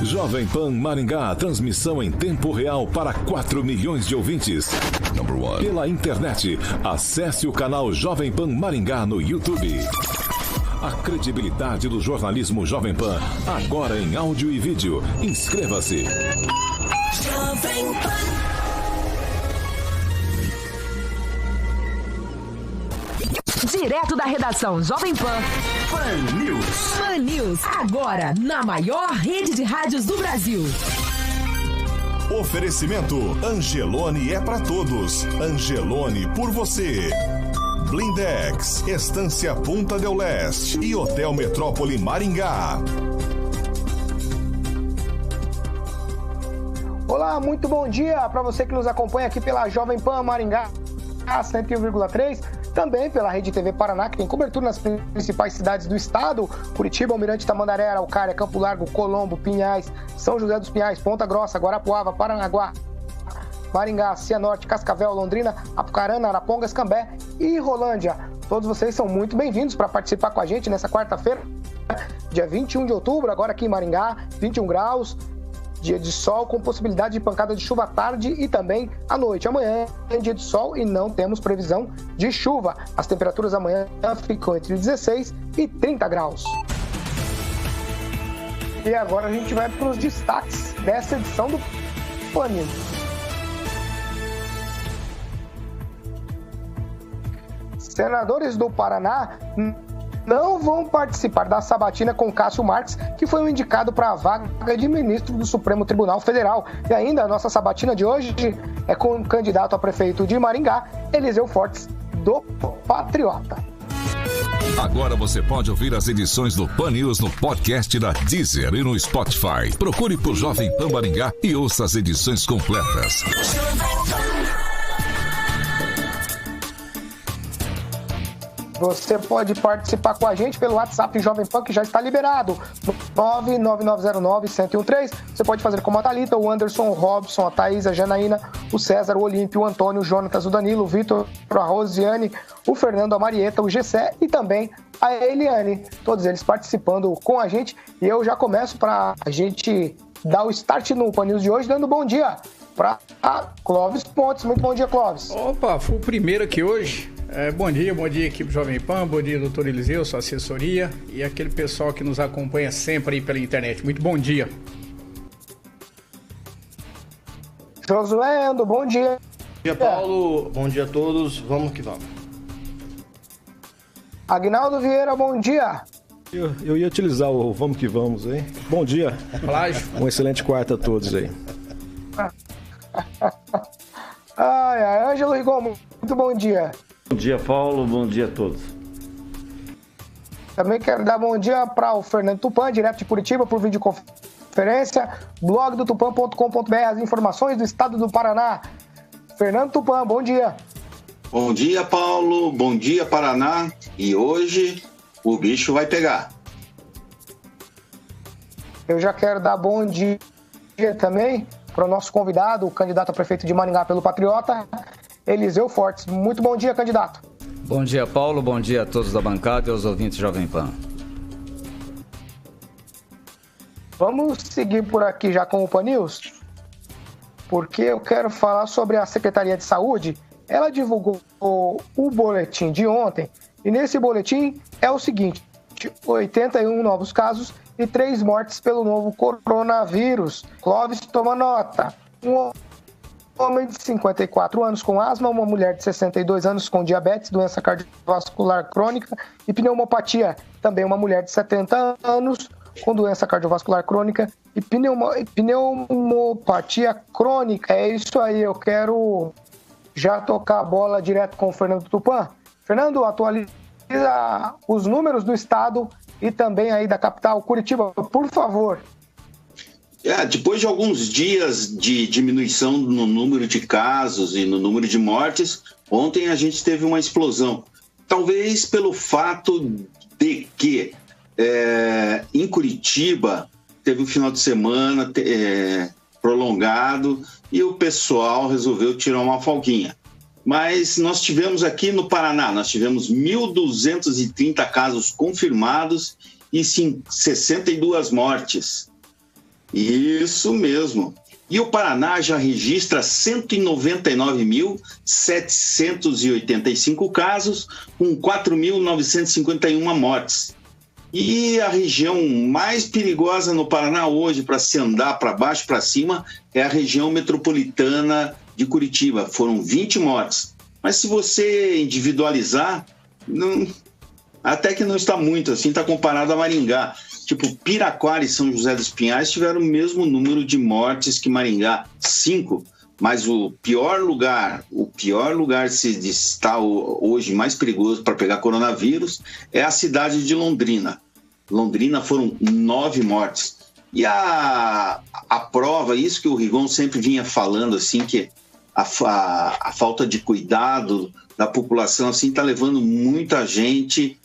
Jovem Pan Maringá, transmissão em tempo real para 4 milhões de ouvintes. Pela internet, acesse o canal Jovem Pan Maringá no YouTube. A credibilidade do jornalismo Jovem Pan, agora em áudio e vídeo. Inscreva-se. Jovem Pan. Direto da redação Jovem Pan. Pan News. Pan News, agora na maior rede de rádios do Brasil. Oferecimento Angelone é pra todos. Angelone por você. Blindex, Estância Punta del Leste e Hotel Metrópole Maringá. Olá, muito bom dia para você que nos acompanha aqui pela Jovem Pan Maringá 101,3, também pela Rede TV Paraná, que tem cobertura nas principais cidades do estado: Curitiba, Almirante Tamandaré, Araucária, Campo Largo, Colombo, Pinhais, São José dos Pinhais, Ponta Grossa, Guarapuava, Paranaguá, Maringá, Cianorte, Cascavel, Londrina, Apucarana, Arapongas, Cambé e Rolândia. Todos vocês são muito bem-vindos para participar com a gente nessa quarta-feira, dia 21 de outubro, agora aqui em Maringá, 21 graus, dia de sol com possibilidade de pancada de chuva à tarde e também à noite. Amanhã é dia de sol e não temos previsão de chuva. As temperaturas amanhã ficam entre 16 e 30 graus. E agora a gente vai para os destaques dessa edição do Pan News. Senadores do Paraná não vão participar da sabatina com Cássio Marques, que foi o indicado para a vaga de ministro do Supremo Tribunal Federal. E ainda a nossa sabatina de hoje é com o candidato a prefeito de Maringá, Eliseu Fortes, do Patriota. Agora você pode ouvir as edições do Pan News no podcast da Deezer e no Spotify. Procure por Jovem Pan Maringá e ouça as edições completas. Você pode participar com a gente pelo WhatsApp Jovem Pan, que já está liberado, 99909-1013. Você pode fazer como a Thalita, o Anderson, o Robson, a Thaís, a Janaína, o César, o Olímpio, o Antônio, o Jonatas, o Danilo, o Vitor, a Rosiane, o Fernando, a Marieta, o Gessé e também a Eliane. Todos eles participando com a gente. E eu já começo para a gente dar o start no Pan News de hoje, dando bom dia para Clóvis Pontes. Muito bom dia, Clóvis. Opa, fui o primeiro aqui hoje. Bom dia equipe Jovem Pan, bom dia doutor Eliseu, sua assessoria e aquele pessoal que nos acompanha sempre aí pela internet. Muito bom dia. Josué Ando, bom dia. Bom dia, Paulo, bom dia a todos, vamos que vamos. Aguinaldo Vieira, bom dia. Eu ia utilizar o vamos que vamos, hein? Bom dia. Plágio. Um excelente quarto a todos aí. Ângelo Rigon, muito bom dia. Bom dia, Paulo. Bom dia a todos. Também quero dar bom dia para o Fernando Tupan, direto de Curitiba, por videoconferência. Blog do tupan.com.br, as informações do estado do Paraná. Fernando Tupan, bom dia. Bom dia, Paulo. Bom dia, Paraná. E hoje o bicho vai pegar. Eu já quero dar bom dia também para o nosso convidado, o candidato a prefeito de Maringá pelo Patriota, Eliseu Fortes. Muito bom dia, candidato. Bom dia, Paulo. Bom dia a todos da bancada e aos ouvintes Jovem Pan. Vamos seguir por aqui já com o Pan News, porque eu quero falar sobre a Secretaria de Saúde. Ela divulgou o boletim de ontem, e nesse boletim é o seguinte: 81 novos casos e 3 mortes pelo novo coronavírus. Clóvis, toma nota. Um homem de 54 anos com asma, uma mulher de 62 anos com diabetes, doença cardiovascular crônica e pneumopatia. Também uma mulher de 70 anos com doença cardiovascular crônica e pneumopatia crônica. É isso aí, eu quero já tocar a bola direto com o Fernando Tupan. Fernando, atualiza os números do estado e também aí da capital, Curitiba, por favor. Depois de alguns dias de diminuição no número de casos e no número de mortes, ontem a gente teve uma explosão. Talvez pelo fato de que em Curitiba teve um final de semana prolongado e o pessoal resolveu tirar uma folguinha. Mas nós tivemos aqui no Paraná, nós tivemos 1.230 casos confirmados e 62 mortes. Isso mesmo. E o Paraná já registra 199.785 casos, com 4.951 mortes. E a região mais perigosa no Paraná hoje, para se andar para baixo, para cima, é a região metropolitana de Curitiba. Foram 20 mortes. Mas se você individualizar, até que não está muito, assim, está comparado a Maringá. Tipo, Piraquara e São José dos Pinhais tiveram o mesmo número de mortes que Maringá, 5. Mas o pior lugar se está hoje mais perigoso para pegar coronavírus é a cidade de Londrina. Londrina foram 9 mortes. E a prova, isso que o Rigon sempre vinha falando, assim, que a falta de cuidado da população assim está levando muita gente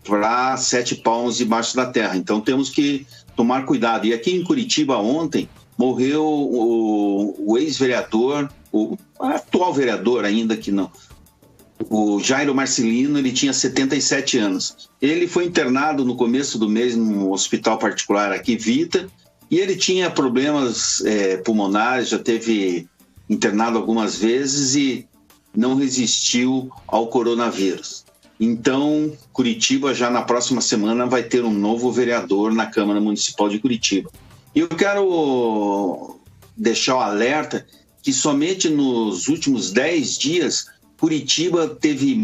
para 7 palmos debaixo da terra. Então temos que tomar cuidado. E aqui em Curitiba ontem morreu o ex-vereador, o atual vereador ainda que não, o Jairo Marcelino. Ele tinha 77 anos. Ele foi internado no começo do mês num hospital particular aqui, Vita, e ele tinha problemas pulmonares, já teve internado algumas vezes e não resistiu ao coronavírus. Então, Curitiba já na próxima semana vai ter um novo vereador na Câmara Municipal de Curitiba. E eu quero deixar o alerta que somente nos últimos 10 dias, Curitiba teve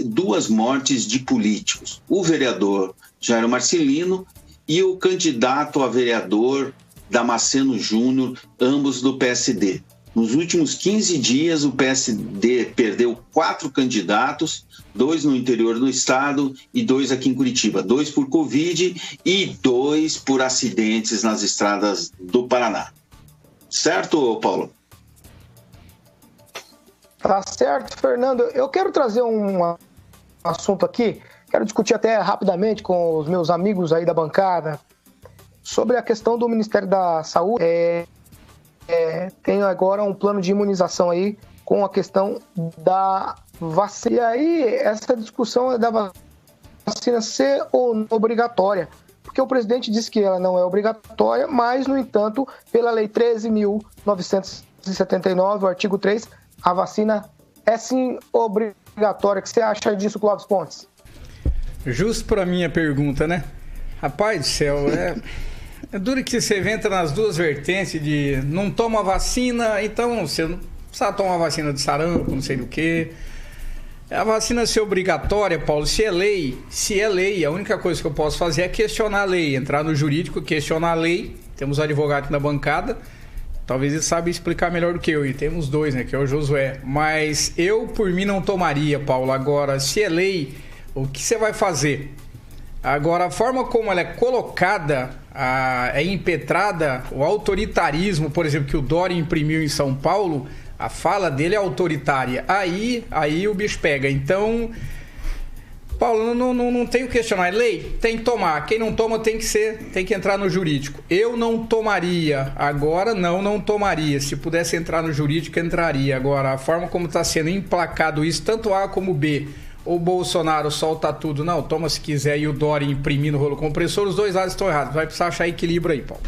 2 mortes de políticos. O vereador Jairo Marcelino e o candidato a vereador Damasceno Júnior, ambos do PSD. Nos últimos 15 dias, o PSD perdeu 4 candidatos, 2 no interior do estado e 2 aqui em Curitiba. 2 por Covid e 2 por acidentes nas estradas do Paraná. Certo, Paulo? Tá certo, Fernando. Eu quero trazer um assunto aqui, quero discutir até rapidamente com os meus amigos aí da bancada sobre a questão do Ministério da Saúde. Tem agora um plano de imunização aí com a questão da vacina. E aí, essa discussão da vacina ser ou não obrigatória, porque o presidente disse que ela não é obrigatória, mas, no entanto, pela Lei 13.979, o artigo 3, a vacina é sim obrigatória. O que você acha disso, Clóvis Pontes? Justo para minha pergunta, né? Rapaz do céu, é duro que você entra nas duas vertentes de não toma vacina, então você não precisa tomar vacina de sarampo, não sei do que. A vacina ser obrigatória, Paulo, se é lei, a única coisa que eu posso fazer é questionar a lei, entrar no jurídico, questionar a lei. Temos um advogado aqui na bancada, talvez ele saiba explicar melhor do que eu, e temos 2, né, que é o Josué. Mas eu, por mim, não tomaria, Paulo. Agora, se é lei, o que você vai fazer? Agora, a forma como ela é colocada, é impetrada, o autoritarismo, por exemplo, que o Dória imprimiu em São Paulo, a fala dele é autoritária. Aí o bicho pega. Então, Paulo, não tem o que questionar. É lei? Tem que tomar. Quem não toma tem que entrar no jurídico. Eu não tomaria. Agora, não tomaria. Se pudesse entrar no jurídico, entraria. Agora, a forma como está sendo emplacado isso, tanto A como B, o Bolsonaro solta tudo, não, toma se quiser, e o Dória imprimir no rolo compressor, os dois lados estão errados. Vai precisar achar equilíbrio aí, Paulo.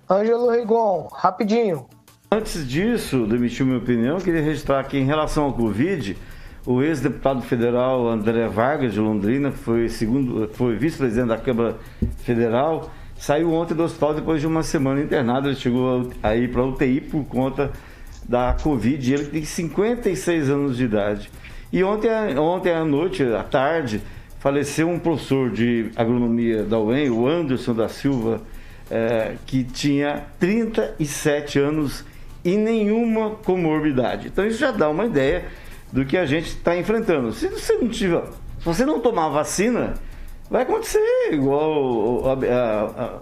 Ângelo Rigon, rapidinho. Antes disso, de emitir minha opinião, eu queria registrar que, em relação ao Covid, o ex-deputado federal André Vargas, de Londrina, que foi vice-presidente da Câmara Federal, saiu ontem do hospital depois de uma semana internado. Ele chegou a ir para a UTI por conta da Covid. Ele tem 56 anos de idade. E ontem à noite, à tarde, faleceu um professor de agronomia da UEM, o Anderson da Silva, que tinha 37 anos e nenhuma comorbidade. Então isso já dá uma ideia do que a gente está enfrentando. Se você não tomar vacina, vai acontecer igual a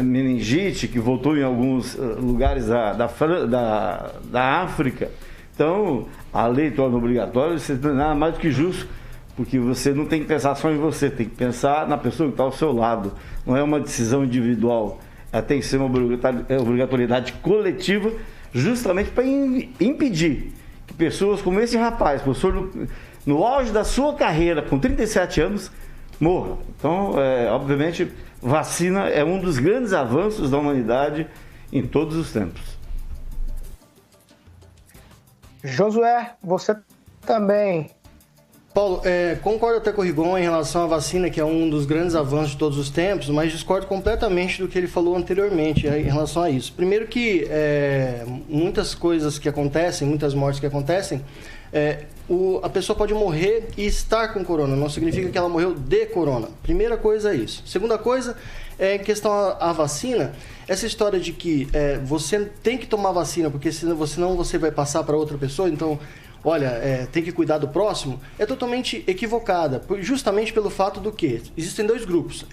meningite, que voltou em alguns lugares da África. Então, a lei torna obrigatória, isso não é nada mais do que justo, porque você não tem que pensar só em você, tem que pensar na pessoa que está ao seu lado. Não é uma decisão individual, ela tem que ser uma obrigatoriedade coletiva, justamente para impedir que pessoas como esse rapaz, professor no auge da sua carreira, com 37 anos, morra. Então, obviamente, vacina é um dos grandes avanços da humanidade em todos os tempos. Josué, você também. Paulo, concordo até com o Rigon em relação à vacina, que é um dos grandes avanços de todos os tempos, mas discordo completamente do que ele falou anteriormente em relação a isso. Primeiro que muitas coisas que acontecem, muitas mortes que acontecem, a pessoa pode morrer e estar com corona, não significa que ela morreu de corona. Primeira coisa é isso. Segunda coisa é em questão à vacina, essa história de que você tem que tomar vacina, porque senão você vai passar para outra pessoa, então... olha, tem que cuidar do próximo, é totalmente equivocada, justamente pelo fato do que existem dois grupos.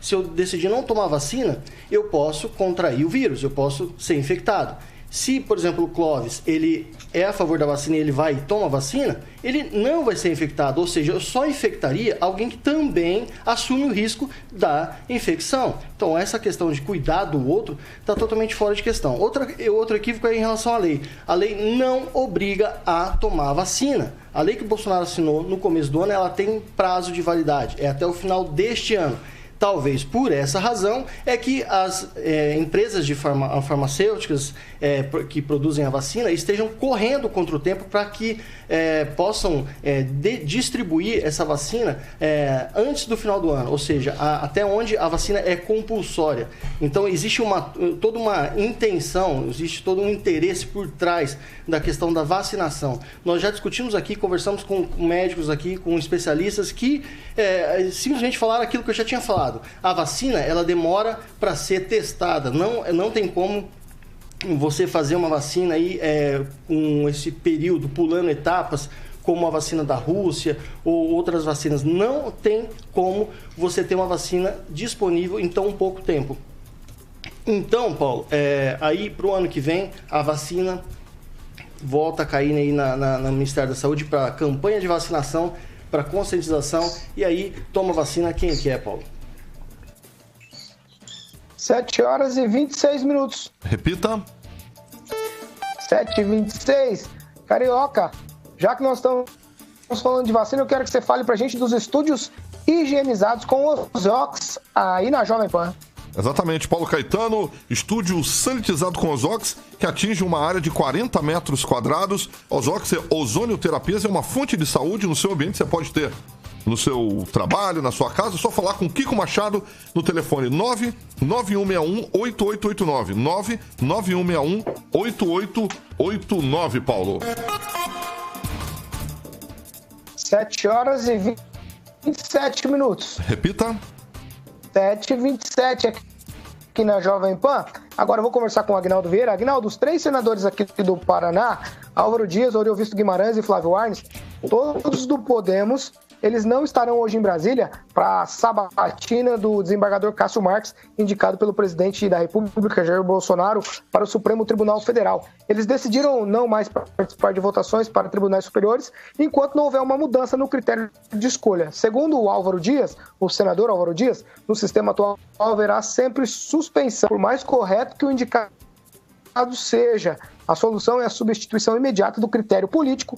Se eu decidir não tomar vacina, eu posso contrair o vírus, eu posso ser infectado. Se, por exemplo, o Clóvis, ele é a favor da vacina e ele vai e toma a vacina, ele não vai ser infectado, ou seja, eu só infectaria alguém que também assume o risco da infecção. Então, essa questão de cuidar do outro está totalmente fora de questão. Outro equívoco é em relação à lei. A lei não obriga a tomar a vacina. A lei que o Bolsonaro assinou no começo do ano, ela tem prazo de validade, é até o final deste ano. Talvez por essa razão é que as empresas de farmacêuticas que produzem a vacina estejam correndo contra o tempo para que possam distribuir essa vacina antes do final do ano, ou seja, até onde a vacina é compulsória. Então existe toda uma intenção, existe todo um interesse por trás da questão da vacinação. Nós já discutimos aqui, conversamos com médicos aqui, com especialistas que simplesmente falaram aquilo que eu já tinha falado. A vacina, ela demora para ser testada. Não tem como você fazer uma vacina aí com esse período, pulando etapas, como a vacina da Rússia ou outras vacinas. Não tem como você ter uma vacina disponível em tão pouco tempo. Então, Paulo, aí para o ano que vem, a vacina volta a cair aí no Ministério da Saúde para campanha de vacinação, para conscientização, e aí toma vacina quem quer, Paulo. 7h26. Repita. 7h26. Carioca, já que nós estamos falando de vacina, eu quero que você fale pra gente dos estúdios higienizados com Ozox aí na Jovem Pan. Exatamente, Paulo Caetano, estúdio sanitizado com Ozox, que atinge uma área de 40 metros quadrados. Ozox é ozonioterapias, é uma fonte de saúde no seu ambiente, você pode ter no seu trabalho, na sua casa, é só falar com Kiko Machado no telefone 991618889. 991618889, Paulo. 7h27. Repita. 7h27 aqui na Jovem Pan. Agora eu vou conversar com o Agnaldo Vieira. Agnaldo, os 3 senadores aqui do Paraná, Álvaro Dias, Oriovisto Guimarães e Flávio Arnes, todos do Podemos, eles não estarão hoje em Brasília para a sabatina do desembargador Cássio Marques, indicado pelo presidente da República, Jair Bolsonaro, para o Supremo Tribunal Federal. Eles decidiram não mais participar de votações para tribunais superiores, enquanto não houver uma mudança no critério de escolha. Segundo o Álvaro Dias, o senador Álvaro Dias, no sistema atual haverá sempre suspensão, por mais correto que o indicado seja. A solução é a substituição imediata do critério político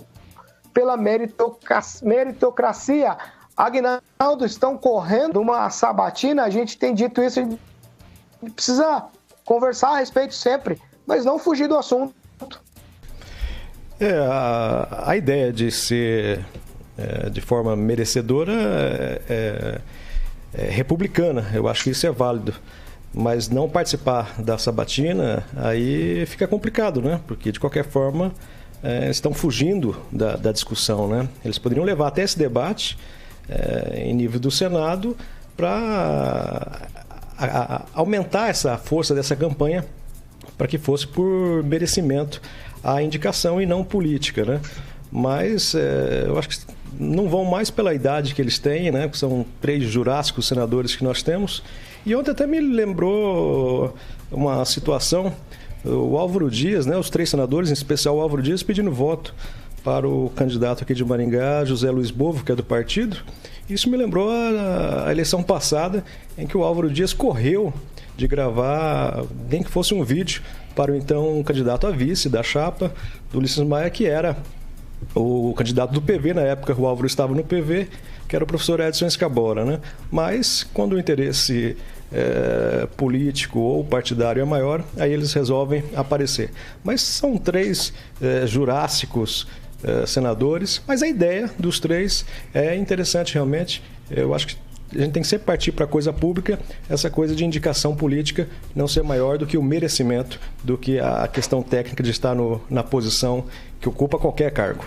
pela meritocracia. Agnaldo, estão correndo uma sabatina, a gente tem dito isso, a gente precisa conversar a respeito sempre, mas não fugir do assunto. A ideia de ser de forma merecedora é republicana, eu acho que isso é válido. Mas não participar da sabatina, aí fica complicado, né? Porque, de qualquer forma, estão fugindo da discussão, né? Eles poderiam levar até esse debate em nível do Senado para aumentar essa força dessa campanha para que fosse por merecimento a indicação e não política, né? Mas eu acho que não vão mais pela idade que eles têm, né? Que são 3 jurássicos senadores que nós temos. E ontem até me lembrou uma situação, o Álvaro Dias, né? Os 3 senadores, em especial o Álvaro Dias, pedindo voto para o candidato aqui de Maringá, José Luiz Bovo, que é do partido. Isso me lembrou a eleição passada, em que o Álvaro Dias correu de gravar, nem que fosse um vídeo, para o então candidato a vice da chapa, do Ulisses Maia, que era o candidato do PV na época. O Álvaro estava no PV, que era o professor Edson Escabora, né? Mas quando o interesse político ou partidário é maior, aí eles resolvem aparecer. Mas são 3 jurássicos senadores, mas a ideia dos 3 é interessante realmente. Eu acho que a gente tem que sempre partir para a coisa pública, essa coisa de indicação política não ser maior do que o merecimento, do que a questão técnica de estar na posição que ocupa qualquer cargo.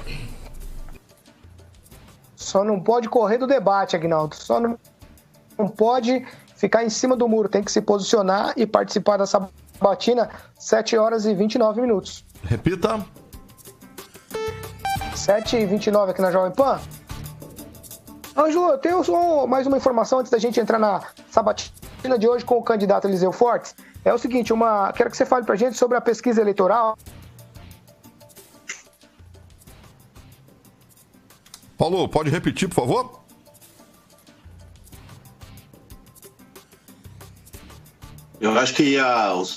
Só não pode correr do debate, Aguinaldo. Só não pode ficar em cima do muro. Tem que se posicionar e participar da sabatina, 7 horas e 29 minutos. Repita. 7h29 aqui na Jovem Pan. Ângelo, eu tenho só mais uma informação antes da gente entrar na sabatina de hoje com o candidato Eliseu Fortes. É o seguinte, quero que você fale pra gente sobre a pesquisa eleitoral. Paulo, pode repetir, por favor? Eu acho que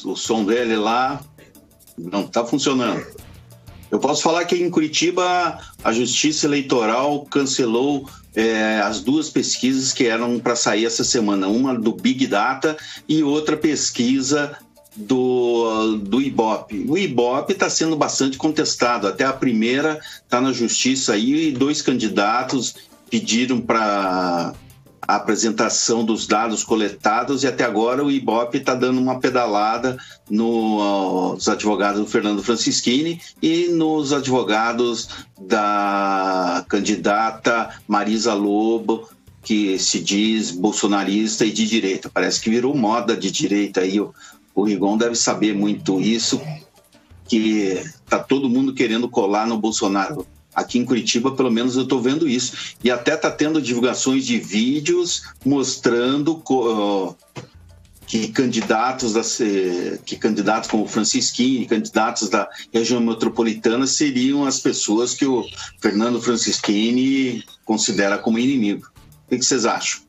o som dele lá não está funcionando. Eu posso falar que em Curitiba a Justiça Eleitoral cancelou as 2 pesquisas que eram para sair essa semana. Uma do Big Data e outra pesquisa do Ibope. O Ibope está sendo bastante contestado. Até a primeira está na Justiça aí e 2 candidatos pediram para a apresentação dos dados coletados e até agora o Ibope está dando uma pedalada nos advogados do Fernando Francischini e nos advogados da candidata Marisa Lobo, que se diz bolsonarista e de direita. Parece que virou moda de direita aí. O Rigon deve saber muito isso, que está todo mundo querendo colar no Bolsonaro. Aqui em Curitiba, pelo menos, eu estou vendo isso. E até está tendo divulgações de vídeos mostrando que candidatos como o Francischini, candidatos da região metropolitana, seriam as pessoas que o Fernando Francischini considera como inimigo. O que vocês acham?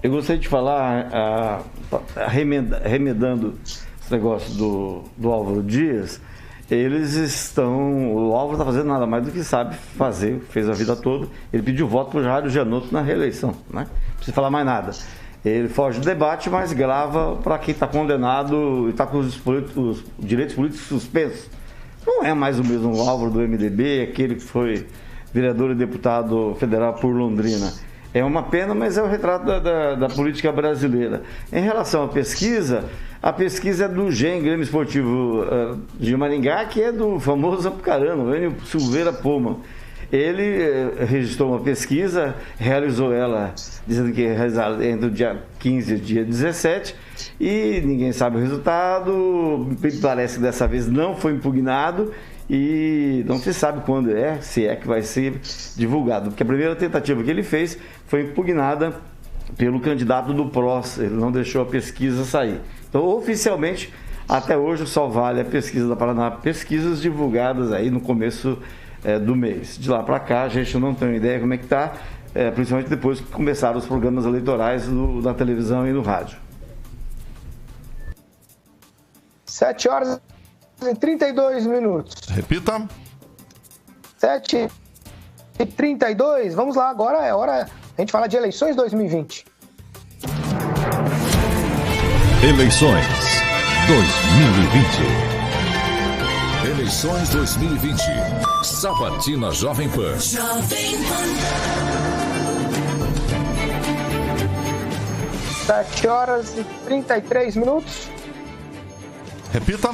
Eu gostaria de falar, remedando esse negócio do Álvaro Dias. O Álvaro está fazendo nada mais do que sabe fazer, fez a vida toda. Ele pediu voto para o Jair Gianotto na reeleição, né? Não precisa falar mais nada. Ele foge do debate, mas grava para quem está condenado e está com os direitos políticos suspensos. Não é mais o mesmo Álvaro do MDB, aquele que foi vereador e deputado federal por Londrina. É uma pena, mas é o retrato da política brasileira. Em relação à pesquisa, a pesquisa é do GEM, Grêmio Esportivo de Maringá, que é do famoso apucarano, Enio Silveira Poma. Ele registrou uma pesquisa, realizou ela, dizendo que ia realizar entre o dia 15 e o dia 17, e ninguém sabe o resultado, parece que dessa vez não foi impugnado, e não se sabe quando se é que vai ser divulgado, porque a primeira tentativa que ele fez foi impugnada pelo candidato do PROS, ele não deixou a pesquisa sair. Então, oficialmente, até hoje só vale a pesquisa da Paraná, pesquisas divulgadas aí no começo do mês. De lá para cá, a gente não tem ideia como é que está, principalmente depois que começaram os programas eleitorais na televisão e no rádio. 7 horas e 32 minutos. Repita. 7h32. Vamos lá, agora é hora a gente falar de eleições 2020. Eleições 2020. Eleições 2020. Sabatina Jovem Pan. 7 horas e 33 minutos. Repita.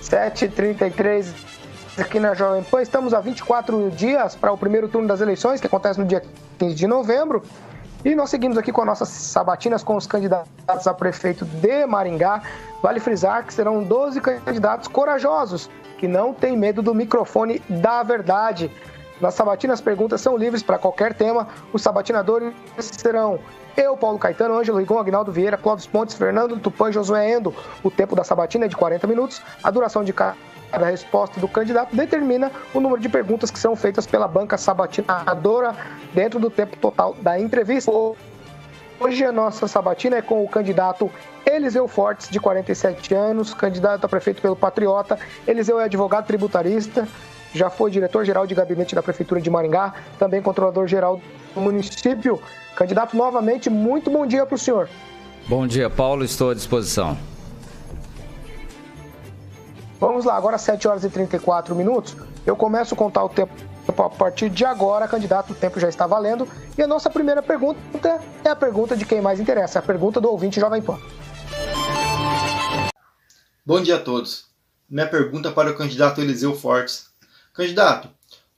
7h33 aqui na Jovem Pan. Estamos a 24 dias para o primeiro turno das eleições, que acontece no dia 15 de novembro. E nós seguimos aqui com as nossas sabatinas com os candidatos a prefeito de Maringá. Vale frisar que serão 12 candidatos corajosos, que não têm medo do microfone da verdade. Nas sabatinas, as perguntas são livres para qualquer tema. Os sabatinadores serão eu, Paulo Caetano, Ângelo Rigon, Aguinaldo Vieira, Clóvis Pontes, Fernando Tupan, Josué Endo. O tempo da sabatina é de 40 minutos. A duração de cada resposta do candidato determina o número de perguntas que são feitas pela banca sabatinadora dentro do tempo total da entrevista. Hoje a nossa sabatina é com o candidato Eliseu Fortes, de 47 anos, candidato a prefeito pelo Patriota. Eliseu é advogado tributarista, já foi diretor-geral de gabinete da Prefeitura de Maringá, também controlador-geral do município. Candidato, novamente, muito bom dia para o senhor. Bom dia, Paulo, estou à disposição. Vamos lá, agora 7 horas e 34 minutos. Eu começo a contar o tempo a partir de agora, candidato, o tempo já está valendo. E a nossa primeira pergunta é a pergunta de quem mais interessa, a pergunta do ouvinte Jovem Pan. Bom dia a todos. Minha pergunta para o candidato Eliseu Fortes. Candidato,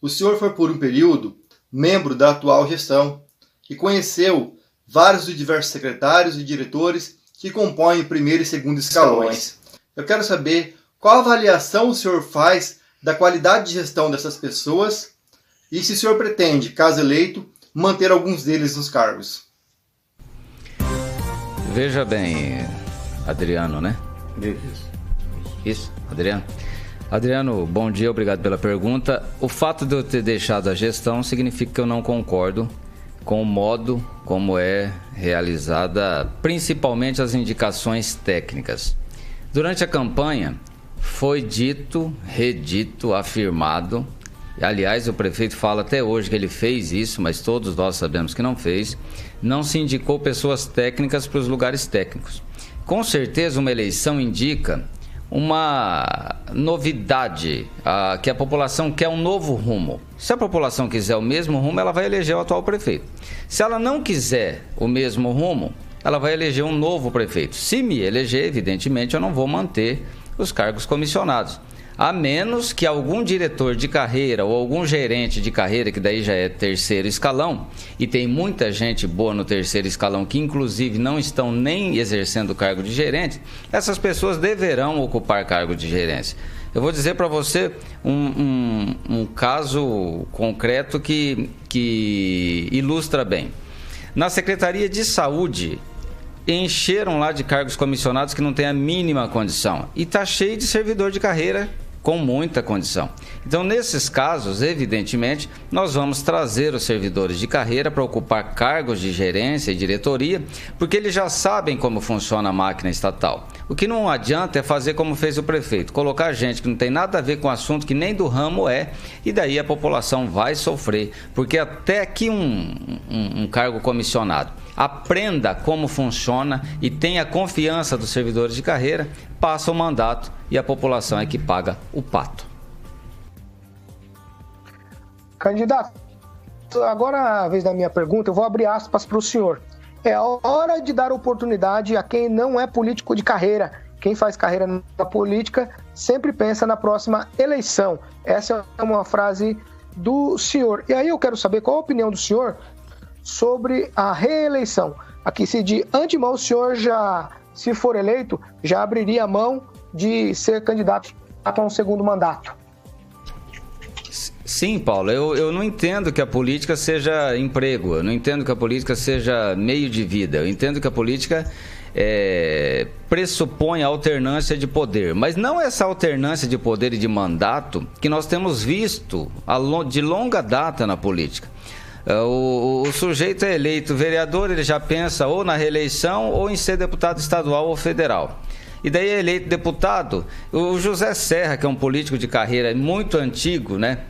o senhor foi por um período membro da atual gestão e conheceu vários e diversos secretários e diretores que compõem o primeiro e segundo escalões. Eu quero saber qual avaliação o senhor faz da qualidade de gestão dessas pessoas e se o senhor pretende, caso eleito, manter alguns deles nos cargos. Veja bem, Adriano, né? Isso, Adriano. Adriano, bom dia, obrigado pela pergunta. O fato de eu ter deixado a gestão significa que eu não concordo com o modo como é realizada, principalmente as indicações técnicas. Durante a campanha, foi dito, redito, afirmado, aliás, o prefeito fala até hoje que ele fez isso, mas todos nós sabemos que não fez, não se indicou pessoas técnicas para os lugares técnicos. Com certeza, uma eleição indica uma novidade, que a população quer um novo rumo. Se a população quiser o mesmo rumo, ela vai eleger o atual prefeito. Se ela não quiser o mesmo rumo, ela vai eleger um novo prefeito. Se me eleger, evidentemente, eu não vou manter os cargos comissionados. A menos que algum diretor de carreira ou algum gerente de carreira, que daí já é terceiro escalão, e tem muita gente boa no terceiro escalão que inclusive não estão nem exercendo o cargo de gerente, essas pessoas deverão ocupar cargo de gerência. Eu vou dizer para você um caso concreto que ilustra bem. Na Secretaria de Saúde, encheram lá de cargos comissionados que não tem a mínima condição. E está cheio de servidor de carreira com muita condição. Então, nesses casos, evidentemente, nós vamos trazer os servidores de carreira para ocupar cargos de gerência e diretoria, porque eles já sabem como funciona a máquina estatal. O que não adianta é fazer como fez o prefeito, colocar gente que não tem nada a ver com o assunto, que nem do ramo é, e daí a população vai sofrer, porque até que um cargo comissionado aprenda como funciona e tenha confiança dos servidores de carreira, passa o mandato e a população é que paga o pato. Candidato, agora a vez da minha pergunta, eu vou abrir aspas para o senhor. É hora de dar oportunidade a quem não é político de carreira. Quem faz carreira na política sempre pensa na próxima eleição. Essa é uma frase do senhor. E aí eu quero saber qual a opinião do senhor sobre a reeleição. Aqui, se de antemão o senhor já, se for eleito, já abriria a mão de ser candidato a um segundo mandato. Sim, Paulo, eu não entendo que a política seja emprego, eu não entendo que a política seja meio de vida, eu entendo que a política pressupõe a alternância de poder, mas não essa alternância de poder e de mandato que nós temos visto de longa data na política. O sujeito é eleito vereador, ele já pensa ou na reeleição ou em ser deputado estadual ou federal. E daí é eleito deputado. O José Serra, que é um político de carreira muito antigo, né?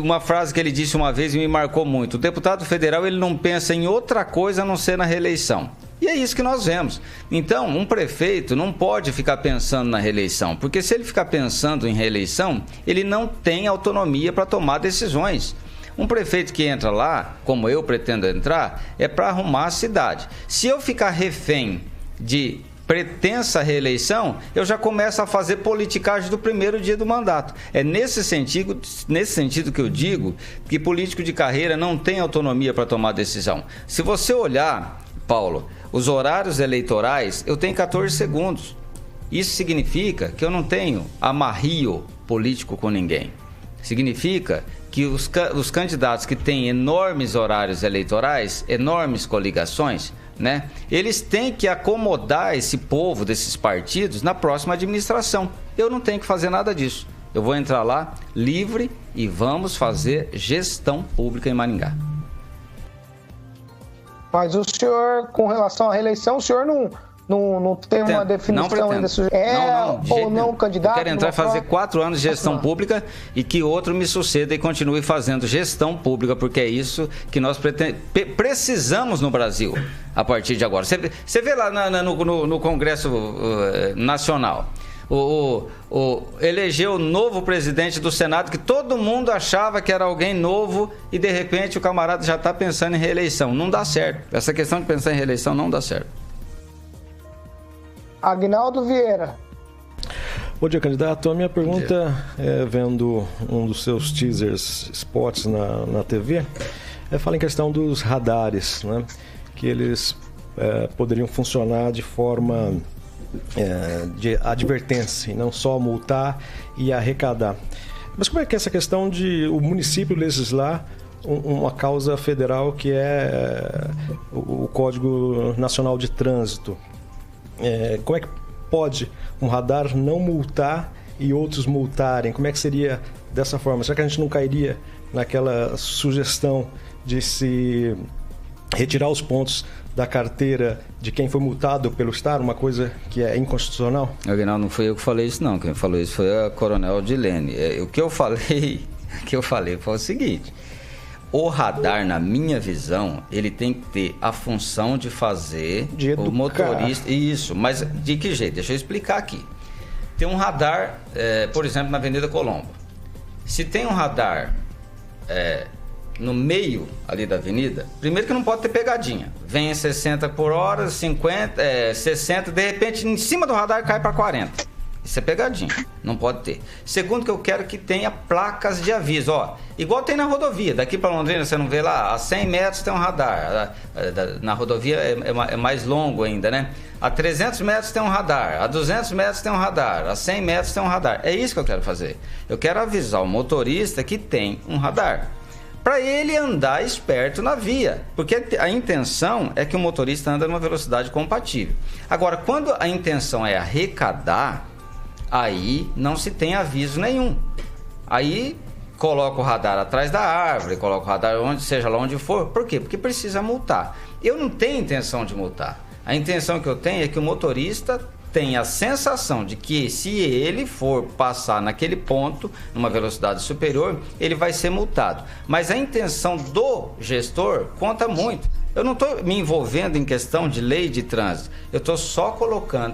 Uma frase que ele disse uma vez e me marcou muito: o deputado federal, ele não pensa em outra coisa a não ser na reeleição. E é isso que nós vemos. Então, um prefeito não pode ficar pensando na reeleição, porque se ele ficar pensando em reeleição, ele não tem autonomia para tomar decisões. Um prefeito que entra lá, como eu pretendo entrar, é para arrumar a cidade. Se eu ficar refém de pretensa reeleição, eu já começo a fazer politicagem do primeiro dia do mandato. É nesse sentido que eu digo que político de carreira não tem autonomia para tomar decisão. Se você olhar, Paulo, os horários eleitorais, eu tenho 14 segundos. Isso significa que eu não tenho amarrio político com ninguém. Significa que os candidatos que têm enormes horários eleitorais, enormes coligações, né? Eles têm que acomodar esse povo desses partidos na próxima administração. Eu não tenho que fazer nada disso. Eu vou entrar lá livre e vamos fazer gestão pública em Maringá. Mas o senhor, com relação à reeleição, o senhor Não tem uma definição ainda. Ou não candidato? Eu quero entrar e fazer 4 anos de gestão pública e que outro me suceda e continue fazendo gestão pública, porque é isso que nós precisamos no Brasil a partir de agora. Você vê lá no Congresso Nacional, elegeu o novo presidente do Senado, que todo mundo achava que era alguém novo, e de repente o camarada já está pensando em reeleição. Não dá certo. Essa questão de pensar em reeleição não dá certo. Agnaldo Vieira. Bom dia, candidato. A minha pergunta vendo um dos seus teasers, spots na TV, fala em questão dos radares, né? Que eles poderiam funcionar de forma de advertência, e não só multar e arrecadar. Mas como é que é essa questão de o município legislar uma causa federal que é o Código Nacional de Trânsito? Como é que pode um radar não multar e outros multarem? Como é que seria dessa forma? Será que a gente não cairia naquela sugestão de se retirar os pontos da carteira de quem foi multado pelo Estado, uma coisa que é inconstitucional? Não fui eu que falei isso, não. Quem falou isso foi a Coronel Dilene. O que eu falei foi o seguinte: o radar, na minha visão, ele tem que ter a função de fazer o motorista... Isso, mas de que jeito? Deixa eu explicar aqui. Tem um radar, por exemplo, na Avenida Colombo. Se tem um radar no meio ali da avenida, primeiro que não pode ter pegadinha. Vem 60 por hora, 50, 60, de repente em cima do radar cai para 40. Isso é pegadinha, não pode ter. Segundo, que eu quero que tenha placas de aviso, igual tem na rodovia. Daqui para Londrina, você não vê lá, a 100 metros tem um radar. Na rodovia é mais longo ainda, né? A 300 metros tem um radar, a 200 metros tem um radar, a 100 metros tem um radar. É isso que eu quero fazer. Eu quero avisar o motorista que tem um radar, para ele andar esperto na via, porque a intenção é que o motorista anda numa velocidade compatível. Agora, quando a intenção é arrecadar, aí não se tem aviso nenhum. Aí coloca o radar atrás da árvore, coloca o radar seja lá onde for. Por quê? Porque precisa multar. Eu não tenho intenção de multar. A intenção que eu tenho é que o motorista tenha a sensação de que, se ele for passar naquele ponto, numa velocidade superior, ele vai ser multado. Mas a intenção do gestor conta muito. Eu não estou me envolvendo em questão de lei de trânsito. Eu estou só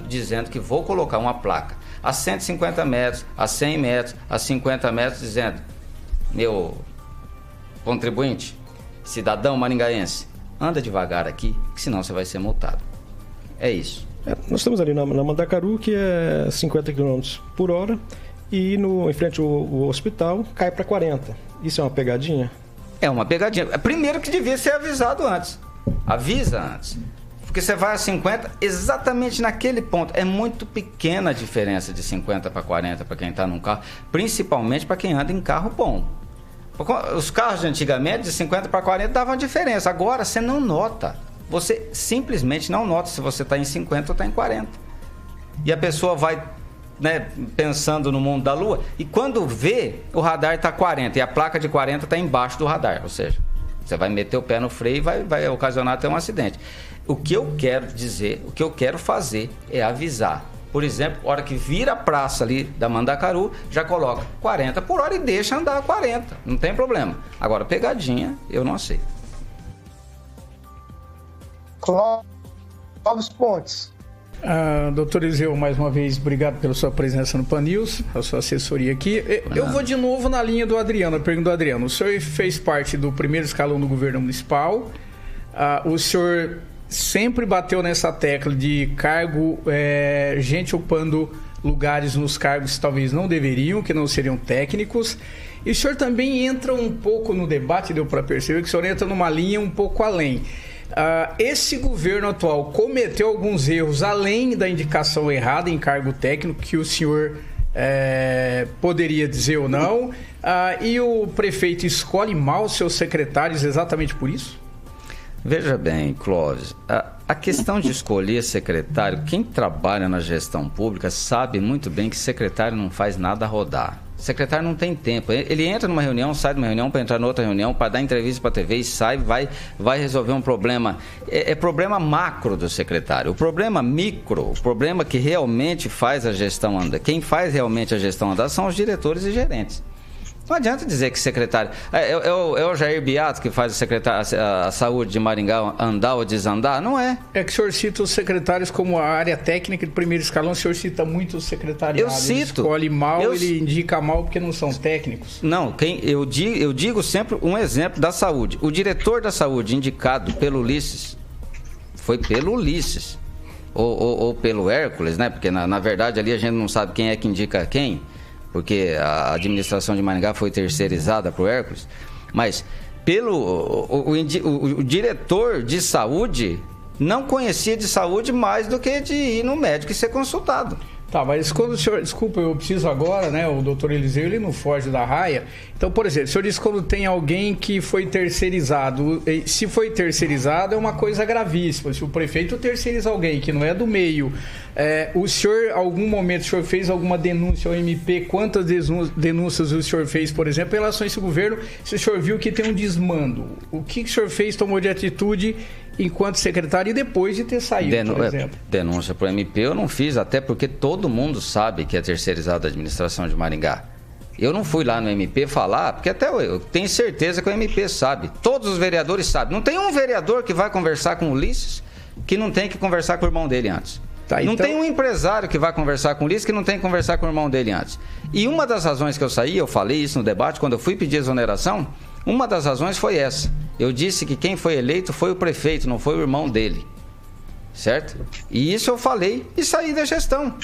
dizendo que vou colocar uma placa a 150 metros, a 100 metros, a 50 metros, dizendo: meu contribuinte, cidadão maringaense, anda devagar aqui, que senão você vai ser multado. É isso. Nós estamos ali na Mandacaru, que é 50 km por hora, e em frente ao hospital cai para 40. Isso é uma pegadinha? É uma pegadinha. Primeiro que devia ser avisado antes. Avisa antes. Porque você vai a 50 exatamente naquele ponto. É muito pequena a diferença de 50 para 40 para quem está num carro, principalmente para quem anda em carro bom. Os carros de antigamente, de 50 para 40, davam diferença. Agora você não nota. Você simplesmente não nota se você está em 50 ou está em 40. E a pessoa vai, pensando no mundo da lua, e quando vê, o radar está 40 e a placa de 40 está embaixo do radar. Ou seja, você vai meter o pé no freio e vai ocasionar até um acidente. O que eu quero dizer, o que eu quero fazer é avisar. Por exemplo, a hora que vira a praça ali da Mandacaru, já coloca 40 por hora e deixa andar a 40. Não tem problema. Agora, pegadinha, eu não aceito. Clóvis Pontes. Doutor Eliseu, mais uma vez, obrigado pela sua presença no Pan News, a sua assessoria aqui. Eu vou de novo na linha do Adriano, a pergunta do Adriano. O senhor fez parte do primeiro escalão do governo municipal. O senhor sempre bateu nessa tecla de cargo, gente ocupando lugares nos cargos que talvez não deveriam, que não seriam técnicos. E o senhor também entra um pouco no debate, deu para perceber que o senhor entra numa linha um pouco além. Esse governo atual cometeu alguns erros além da indicação errada em cargo técnico, que o senhor poderia dizer ou não, e o prefeito escolhe mal seus secretários exatamente por isso? Veja bem, Clóvis, a questão de escolher secretário, quem trabalha na gestão pública sabe muito bem que secretário não faz nada rodar. O secretário não tem tempo. Ele entra numa reunião, sai de uma reunião para entrar em outra reunião, para dar entrevista para a TV e sai, vai resolver um problema. É problema macro do secretário. O problema micro, o problema que realmente faz a gestão andar, quem faz realmente a gestão andar são os diretores e gerentes. Não adianta dizer que secretário... É o Jair Beato que faz a saúde de Maringá andar ou desandar? Não é. É que o senhor cita os secretários como a área técnica de primeiro escalão, o senhor cita muito o secretariado. Eu cito. Ele escolhe mal, ele indica mal porque não são técnicos. Não, eu digo sempre um exemplo da saúde. O diretor da saúde indicado pelo Ulisses, foi pelo Ulisses, ou pelo Hércules, né? Porque na verdade ali a gente não sabe quem é que indica quem, porque a administração de Maringá foi terceirizada para o Hércules, mas o diretor de saúde não conhecia de saúde mais do que de ir no médico e ser consultado. Tá, mas quando o senhor... Desculpa, eu preciso agora, né? O doutor Eliseu, ele não foge da raia. Então, por exemplo, o senhor disse quando tem alguém que foi terceirizado. Se foi terceirizado, é uma coisa gravíssima. Se o prefeito terceiriza alguém que não é do meio... o senhor, algum momento, o senhor fez alguma denúncia ao MP? Quantas denúncias o senhor fez, por exemplo, em relação a esse governo? Se o senhor viu que tem um desmando, o que o senhor fez, tomou de atitude enquanto secretário e depois de ter saído, por exemplo? Denúncia para o MP eu não fiz, até porque todo mundo sabe que é terceirizada a administração de Maringá. Eu não fui lá no MP falar, porque até eu tenho certeza que o MP sabe. Todos os vereadores sabem. Não tem um vereador que vai conversar com o Ulisses que não tem que conversar com o irmão dele antes. Tá, não tem um empresário que vai conversar com o Ulisses que não tem que conversar com o irmão dele antes. E uma das razões que eu saí, eu falei isso no debate, quando eu fui pedir exoneração, uma das razões foi essa. Eu disse que quem foi eleito foi o prefeito, não foi o irmão dele. Certo? E isso eu falei e saí da gestão.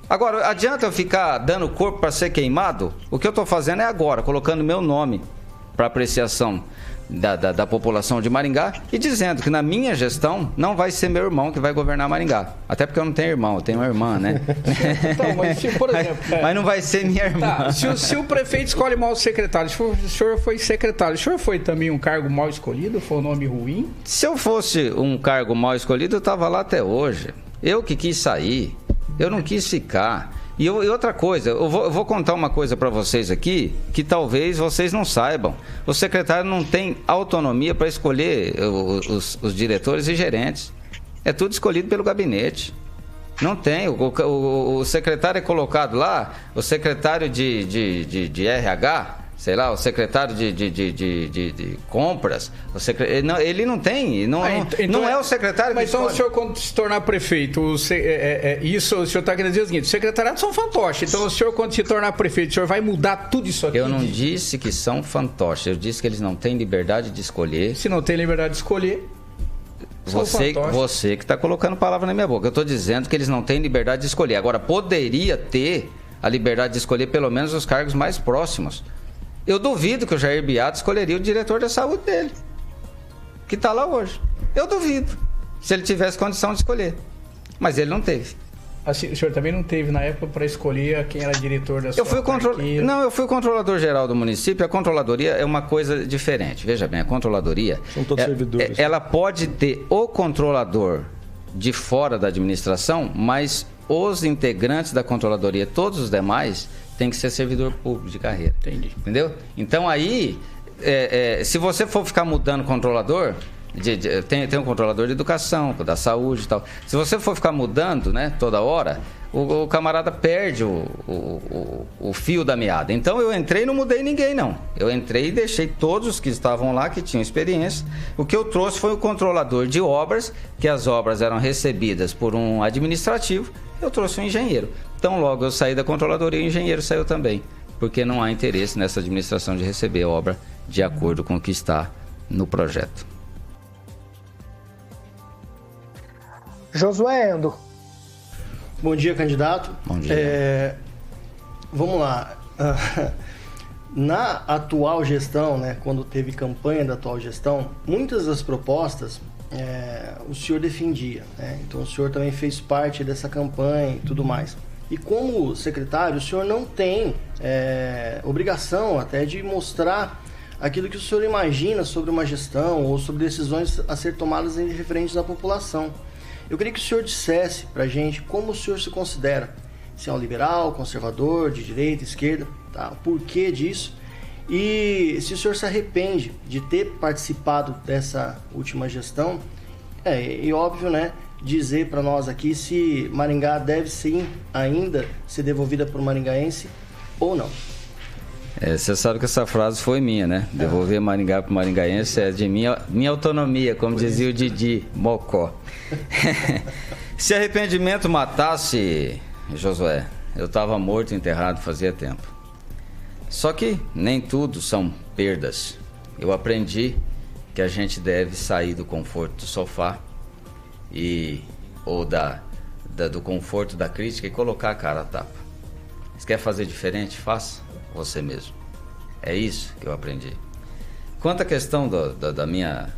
Agora, adianta eu ficar dando corpo para ser queimado? O que eu estou fazendo é agora, colocando meu nome para apreciação da população de Maringá e dizendo que na minha gestão não vai ser meu irmão que vai governar Maringá. Até porque eu não tenho irmão, eu tenho uma irmã, né? Então, mas se, por exemplo... Mas não vai ser minha irmã. Tá, se o prefeito escolhe mal o secretário, se o senhor foi secretário, o senhor foi também um cargo mal escolhido? Foi um nome ruim? Se eu fosse um cargo mal escolhido, eu estava lá até hoje. Eu que quis sair, eu não quis ficar. E outra coisa, eu vou contar uma coisa para vocês aqui, que talvez vocês não saibam. O secretário não tem autonomia para escolher os diretores e gerentes. É tudo escolhido pelo gabinete. Não tem. O secretário é colocado lá, o secretário de RH, sei lá, o secretário de compras, ele não tem, não é o secretário. Mas então o senhor, quando se tornar prefeito, isso o senhor está querendo dizer o seguinte: os secretariados são fantoches, então o senhor, quando se tornar prefeito, o senhor vai mudar tudo isso aqui? Eu não disse que são fantoches, eu disse que eles não têm liberdade de escolher. Se não tem liberdade de escolher... Você que está colocando palavra na minha boca. Eu estou dizendo que eles não têm liberdade de escolher. Agora, poderia ter a liberdade de escolher pelo menos os cargos mais próximos. Eu duvido que o Jair Beato escolheria o diretor da saúde dele, que está lá hoje. Eu duvido, se ele tivesse condição de escolher. Mas ele não teve. Assim, o senhor também não teve na época para escolher quem era diretor da sua Não, eu fui controlador-geral do município. A controladoria é uma coisa diferente. Veja bem, a controladoria... São todos servidores. Ela pode ter o controlador de fora da administração, mas os integrantes da controladoria, todos os demais... tem que ser servidor público de carreira. Entendi. Entendeu? Então aí, se você for ficar mudando controlador, tem um controlador de educação, da saúde e tal. Se você for ficar mudando, né, toda hora, o camarada perde o fio da meada. Então eu entrei e não mudei ninguém, não. Eu entrei e deixei todos os que estavam lá, que tinham experiência. O que eu trouxe foi o controlador de obras, que as obras eram recebidas por um administrativo. Eu trouxe um engenheiro. Então, logo eu saí da controladoria, o engenheiro saiu também, porque não há interesse nessa administração de receber a obra de acordo com o que está no projeto. Josué Endo. Bom dia, candidato. Bom dia. Vamos lá. Na atual gestão, né, quando teve campanha da atual gestão, muitas das propostas o senhor defendia, né? Então o senhor também fez parte dessa campanha e tudo mais. E como secretário, o senhor não tem obrigação até de mostrar aquilo que o senhor imagina sobre uma gestão ou sobre decisões a ser tomadas referentes à população. Eu queria que o senhor dissesse para a gente como o senhor se considera Se é um liberal, conservador, de direita, esquerda, tá? O porquê disso. E se o senhor se arrepende de ter participado dessa última gestão, e óbvio, né, dizer para nós aqui se Maringá deve sim ainda ser devolvida para o maringaense ou não. Você sabe que essa frase foi minha, né? Devolver Maringá para o maringaense é de minha autonomia, como dizia o Didi Mocó. Se arrependimento matasse, Josué, eu estava morto e enterrado fazia tempo. Só que nem tudo são perdas. Eu aprendi que a gente deve sair do conforto do sofá ou do conforto da crítica e colocar a cara a tapa. Se quer fazer diferente, faça você mesmo. É isso que eu aprendi. Quanto à questão da minha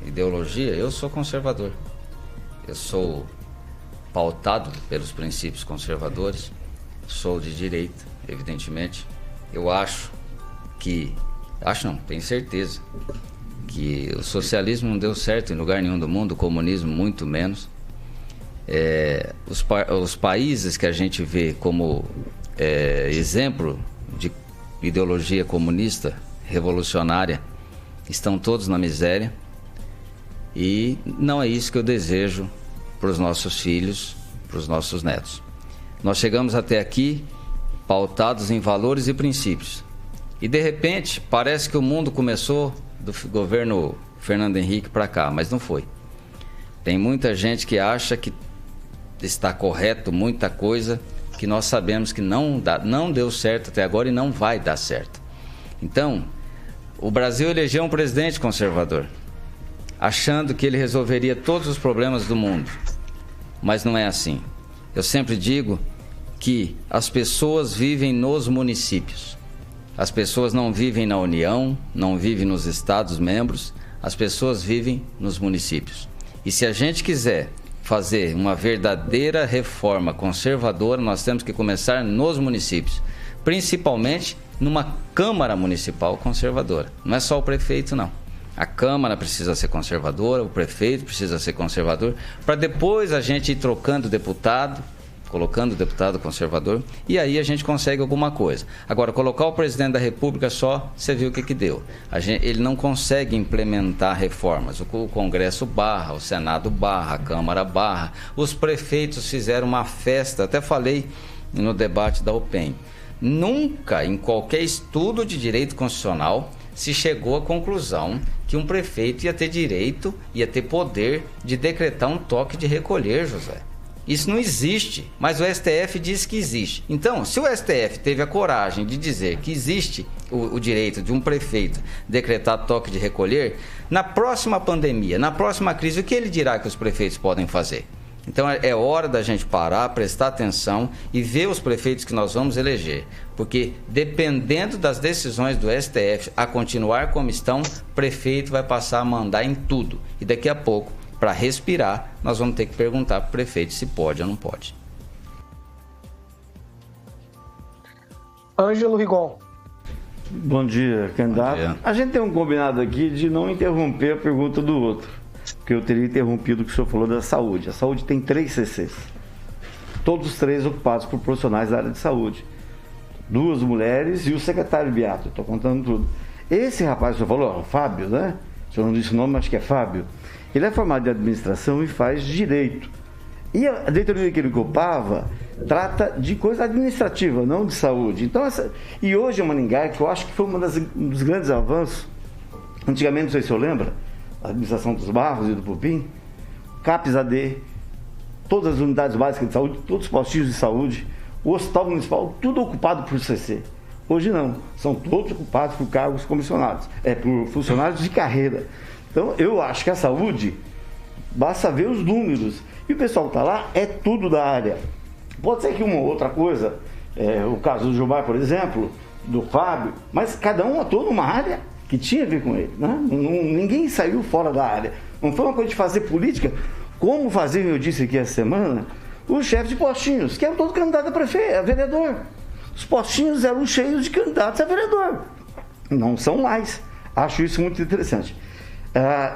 ideologia, eu sou conservador. Eu sou pautado pelos princípios conservadores, sou de direita, evidentemente. Eu tenho certeza que o socialismo não deu certo em lugar nenhum do mundo, o comunismo muito menos. Os países que a gente vê como exemplo de ideologia comunista, revolucionária, estão todos na miséria. E não é isso que eu desejo para os nossos filhos, para os nossos netos. Nós chegamos até aqui pautados em valores e princípios. E de repente, parece que o mundo começou do governo Fernando Henrique para cá, mas não foi. Tem muita gente que acha que está correto muita coisa que nós sabemos que não deu certo até agora e não vai dar certo. Então, o Brasil elegeu um presidente conservador, achando que ele resolveria todos os problemas do mundo. Mas não é assim. Eu sempre digo que as pessoas vivem nos municípios. As pessoas não vivem na União, não vivem nos Estados membros, as pessoas vivem nos municípios. E se a gente quiser fazer uma verdadeira reforma conservadora, nós temos que começar nos municípios, principalmente numa Câmara Municipal conservadora. Não é só o prefeito, não. A Câmara precisa ser conservadora, o prefeito precisa ser conservador, para depois a gente ir trocando deputado, colocando o deputado conservador, e aí a gente consegue alguma coisa. Agora, colocar o presidente da República só, você viu o que deu. Ele não consegue implementar reformas. O Congresso barra, o Senado barra, a Câmara barra. Os prefeitos fizeram uma festa, até falei no debate da UPEM. Nunca, em qualquer estudo de direito constitucional, se chegou à conclusão que um prefeito ia ter direito, ia ter poder de decretar um toque de recolher, José. Isso não existe, mas o STF diz que existe. Então, se o STF teve a coragem de dizer que existe o direito de um prefeito decretar toque de recolher, na próxima pandemia, na próxima crise, o que ele dirá que os prefeitos podem fazer? Então, é hora da gente parar, prestar atenção e ver os prefeitos que nós vamos eleger. Porque, dependendo das decisões do STF a continuar como estão, o prefeito vai passar a mandar em tudo. E daqui a pouco, para respirar, nós vamos ter que perguntar para o prefeito se pode ou não pode. Ângelo Rigon. Bom dia, candidato. Bom dia. A gente tem um combinado aqui de não interromper a pergunta do outro, porque eu teria interrompido o que o senhor falou da saúde. A saúde tem 3 CCs, todos os 3 ocupados por profissionais da área de saúde. 2 mulheres e o secretário Beato, estou contando tudo. Esse rapaz que o senhor falou, o Fábio, né? O senhor não disse o nome, mas acho que é Fábio. Ele é formado em administração e faz direito. E a diretoria que ele ocupava trata de coisa administrativa, não de saúde. Então, e hoje em Maringá, que eu acho que foi um dos grandes avanços, antigamente, não sei se o senhor lembra, a administração dos Barros e do Pupim, CAPS-AD, todas as unidades básicas de saúde, todos os postinhos de saúde, o hospital municipal, tudo ocupado por CC. Hoje não, são todos ocupados por cargos comissionados, por funcionários de carreira. Então, eu acho que a saúde, basta ver os números. E o pessoal que está lá é tudo da área. Pode ser que uma outra coisa, o caso do Gilmar, por exemplo, do Fábio, mas cada um atuou numa área que tinha a ver com ele. Né? Ninguém saiu fora da área. Não foi uma coisa de fazer política, como faziam, eu disse aqui essa semana, os chefes de postinhos, que eram todos candidatos a prefeito, a vereador. Os postinhos eram cheios de candidatos a vereador. Não são mais. Acho isso muito interessante.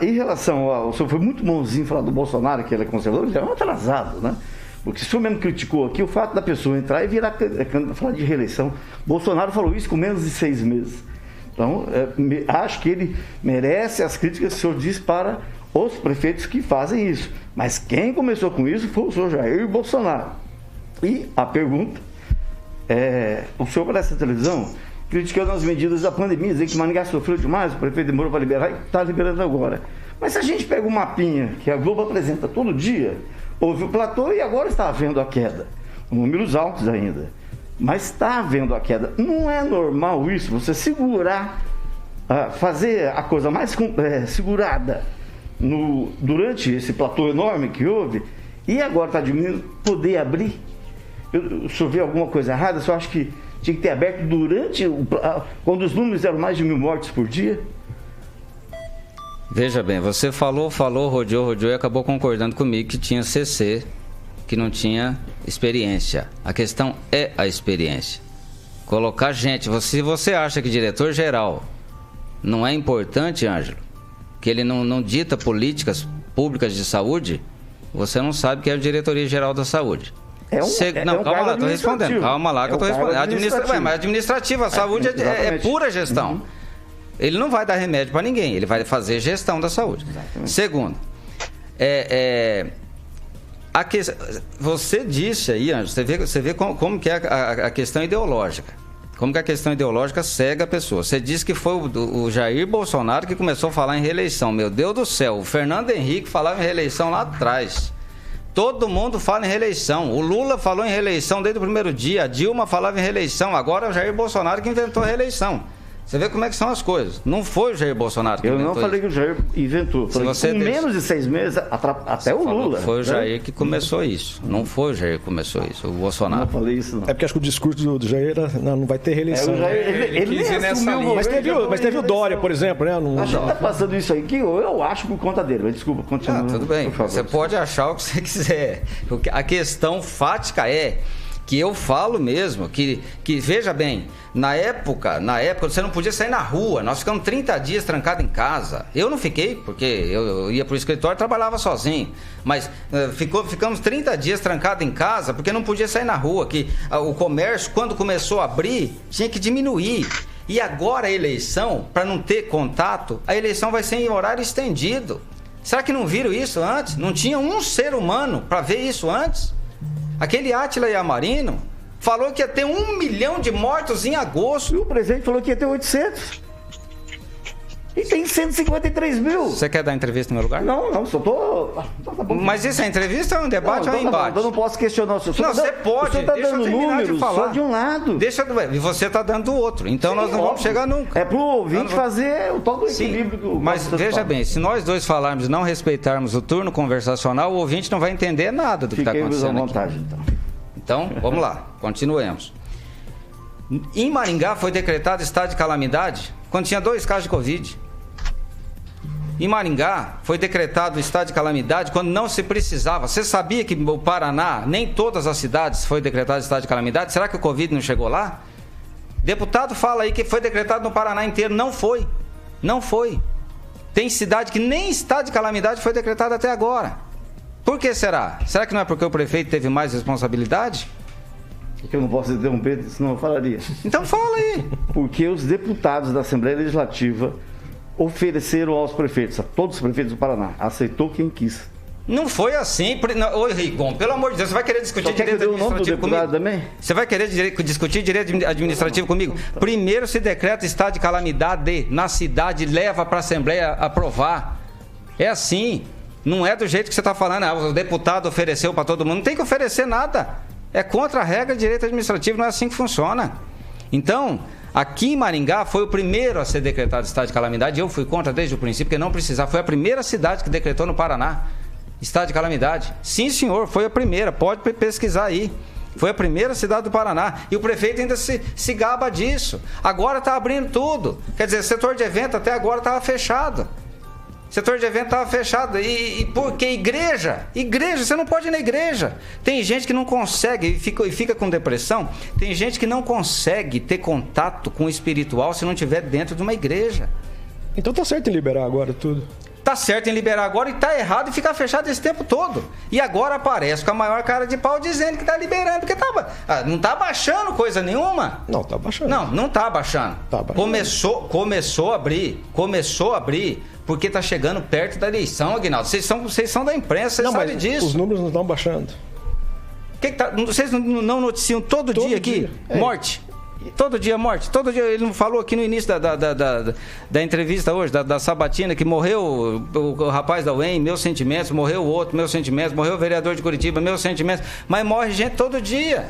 Em relação ao... O senhor foi muito bonzinho falar do Bolsonaro, que ele é conservador, ele é um atrasado, né? Porque se o mesmo criticou aqui, o fato da pessoa entrar e virar falar de reeleição. Bolsonaro falou isso com menos de 6 meses. Então, acho que ele merece as críticas que o senhor disse para os prefeitos que fazem isso. Mas quem começou com isso foi o senhor Jair Bolsonaro. E a pergunta o senhor parece na televisão criticando as medidas da pandemia, dizendo que Maringá sofreu demais, o prefeito demorou para liberar e está liberando agora. Mas se a gente pega o mapinha que a Globo apresenta todo dia, houve o platô e agora está havendo a queda. Números altos ainda. Mas está havendo a queda. Não é normal isso, você segurar, fazer a coisa mais segurada durante esse platô enorme que houve, e agora está diminuindo, poder abrir. Se eu ver alguma coisa errada, eu acho que tinha que ter aberto quando os números eram mais de 1.000 mortes por dia. Veja bem, você falou, rodeou e acabou concordando comigo que tinha CC, que não tinha experiência. A questão é a experiência. Colocar gente, se você acha que diretor-geral não é importante, Ângelo, que ele não dita políticas públicas de saúde, você não sabe que é a diretoria-geral da saúde. Calma lá, estou respondendo. Calma lá que eu estou respondendo. Mas administrativa, a saúde é pura gestão. Uhum. Ele não vai dar remédio para ninguém, ele vai fazer gestão da saúde. Exatamente. Segundo, você disse aí, Ângelo, você vê como que é a questão ideológica. Como que a questão ideológica cega a pessoa. Você disse que foi o Jair Bolsonaro que começou a falar em reeleição. Meu Deus do céu, o Fernando Henrique falava em reeleição lá atrás. Todo mundo fala em reeleição. O Lula falou em reeleição desde o primeiro dia. A Dilma falava em reeleição. Agora é o Jair Bolsonaro que inventou a reeleição. Você vê como é que são as coisas. Não foi o Jair Bolsonaro que inventou. Eu não falei que o Jair inventou. Falei que com menos de 6 meses, até o Lula. Foi o Jair que começou isso. Não foi o Jair que começou isso, o Bolsonaro. Não falei isso, não. É porque acho que o discurso do Jair não vai ter reeleição. Ele quis ir nessa linha. Mas teve o Dória, por exemplo, né? A gente tá passando isso aí que eu acho por conta dele. Mas desculpa, continua. Tudo bem. Você pode achar o que você quiser. A questão fática é que eu falo mesmo, que veja bem, na época você não podia sair na rua, nós ficamos 30 dias trancados em casa. Eu não fiquei, porque eu ia para o escritório e trabalhava sozinho, mas ficamos 30 dias trancados em casa, porque não podia sair na rua, que o comércio, quando começou a abrir, tinha que diminuir. E agora a eleição, para não ter contato, a eleição vai ser em horário estendido. Será que não viram isso antes? Não tinha um ser humano para ver isso antes? Aquele Átila Yamarino falou que ia ter 1 milhão de mortos em agosto. E o presidente falou que ia ter 800. E tem 153 mil. Você quer dar entrevista no meu lugar? Não, só tô... Mas isso é entrevista ou é um debate ou é um embate? Eu não posso questionar o senhor. Não, você pode. Você está dando números só de um lado. E você está dando do outro. Então nós não vamos chegar nunca. É para o ouvinte fazer o tal do equilíbrio. Mas veja bem, se nós dois falarmos e não respeitarmos o turno conversacional, o ouvinte não vai entender nada do que está acontecendo aqui. Vontade, então, vamos lá, continuemos. Em Maringá foi decretado estado de calamidade quando tinha 2 casos de Covid. Em Maringá foi decretado estado de calamidade quando não se precisava. Você sabia que o Paraná, nem todas as cidades foi decretado estado de calamidade? Será que o Covid não chegou lá? Deputado fala aí que foi decretado no Paraná inteiro. Não foi. Não foi. Tem cidade que nem estado de calamidade foi decretado até agora. Por que será? Será que não é porque o prefeito teve mais responsabilidade? Que eu não posso interromper, senão eu falaria. Então fala aí. Porque os deputados da Assembleia Legislativa ofereceram aos prefeitos, a todos os prefeitos do Paraná, aceitou quem quis. Não foi assim. Ô, Rigon, pelo amor de Deus, você vai querer discutir direito administrativo comigo? Também? Você vai querer discutir direito administrativo comigo? Primeiro se decreta estado de calamidade na cidade, leva para a Assembleia aprovar. É assim. Não é do jeito que você está falando. O deputado ofereceu para todo mundo. Não tem que oferecer nada. É contra a regra de direito administrativo. Não é assim que funciona. Então, aqui em Maringá foi o primeiro a ser decretado estado de calamidade. Eu fui contra desde o princípio, porque não precisava. Foi a primeira cidade que decretou no Paraná estado de calamidade. Sim, senhor, foi a primeira. Pode pesquisar aí. Foi a primeira cidade do Paraná. E o prefeito ainda se gaba disso. Agora está abrindo tudo. Quer dizer, o setor de evento até agora estava fechado. O setor de evento estava fechado. E por que igreja? Igreja, você não pode ir na igreja. Tem gente que não consegue e fica com depressão. Tem gente que não consegue ter contato com o espiritual se não estiver dentro de uma igreja. Então tá certo em liberar agora tudo. Tá certo em liberar agora e tá errado em ficar fechado esse tempo todo. E agora aparece com a maior cara de pau dizendo que tá liberando, porque não tá baixando coisa nenhuma. Não, tá baixando. Não tá baixando. Tá baixando. Começou a abrir, porque tá chegando perto da eleição, Aguinaldo. Vocês são da imprensa, vocês sabem disso. Os números não estão baixando. Vocês não noticiam todo dia aqui? Morte. Todo dia morte. Todo dia, ele não falou aqui no início da entrevista hoje, da sabatina, que morreu o rapaz da UEM, meus sentimentos, morreu o outro, meus sentimentos, morreu o vereador de Curitiba, meus sentimentos, mas morre gente todo dia.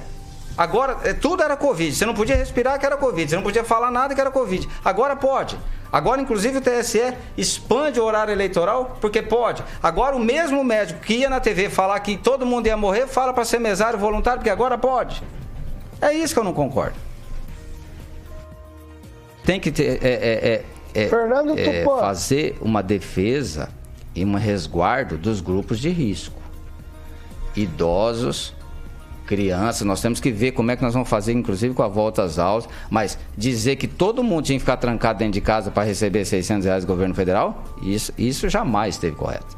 Agora, tudo era Covid, você não podia respirar que era Covid, você não podia falar nada que era Covid. Agora pode. Agora, inclusive, o TSE expande o horário eleitoral, porque pode. Agora, o mesmo médico que ia na TV falar que todo mundo ia morrer, fala para ser mesário voluntário, porque agora pode. É isso que eu não concordo. Tem que ter, fazer uma defesa e um resguardo dos grupos de risco. Idosos, crianças, nós temos que ver como é que nós vamos fazer, inclusive com a volta às aulas, mas dizer que todo mundo tinha que ficar trancado dentro de casa para receber R$600 do governo federal, isso jamais esteve correto.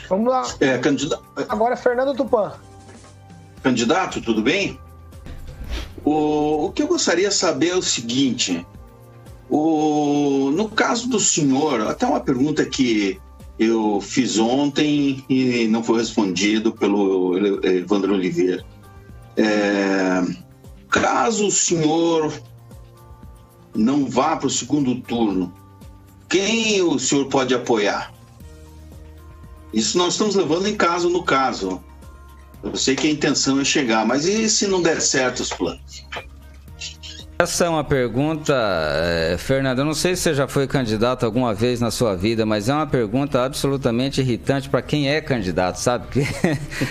Vamos lá. Candidato. Agora, Fernando Tupan. Candidato, tudo bem? O que eu gostaria de saber é o seguinte, no caso do senhor, até uma pergunta que eu fiz ontem e não foi respondido pelo Evandro Oliveira. Caso o senhor não vá para o segundo turno, quem o senhor pode apoiar? Isso nós estamos levando em caso no caso. Eu sei que a intenção é chegar, mas e se não der certo os planos? Essa é uma pergunta, Fernando, eu não sei se você já foi candidato alguma vez na sua vida, mas é uma pergunta absolutamente irritante para quem é candidato, sabe? Porque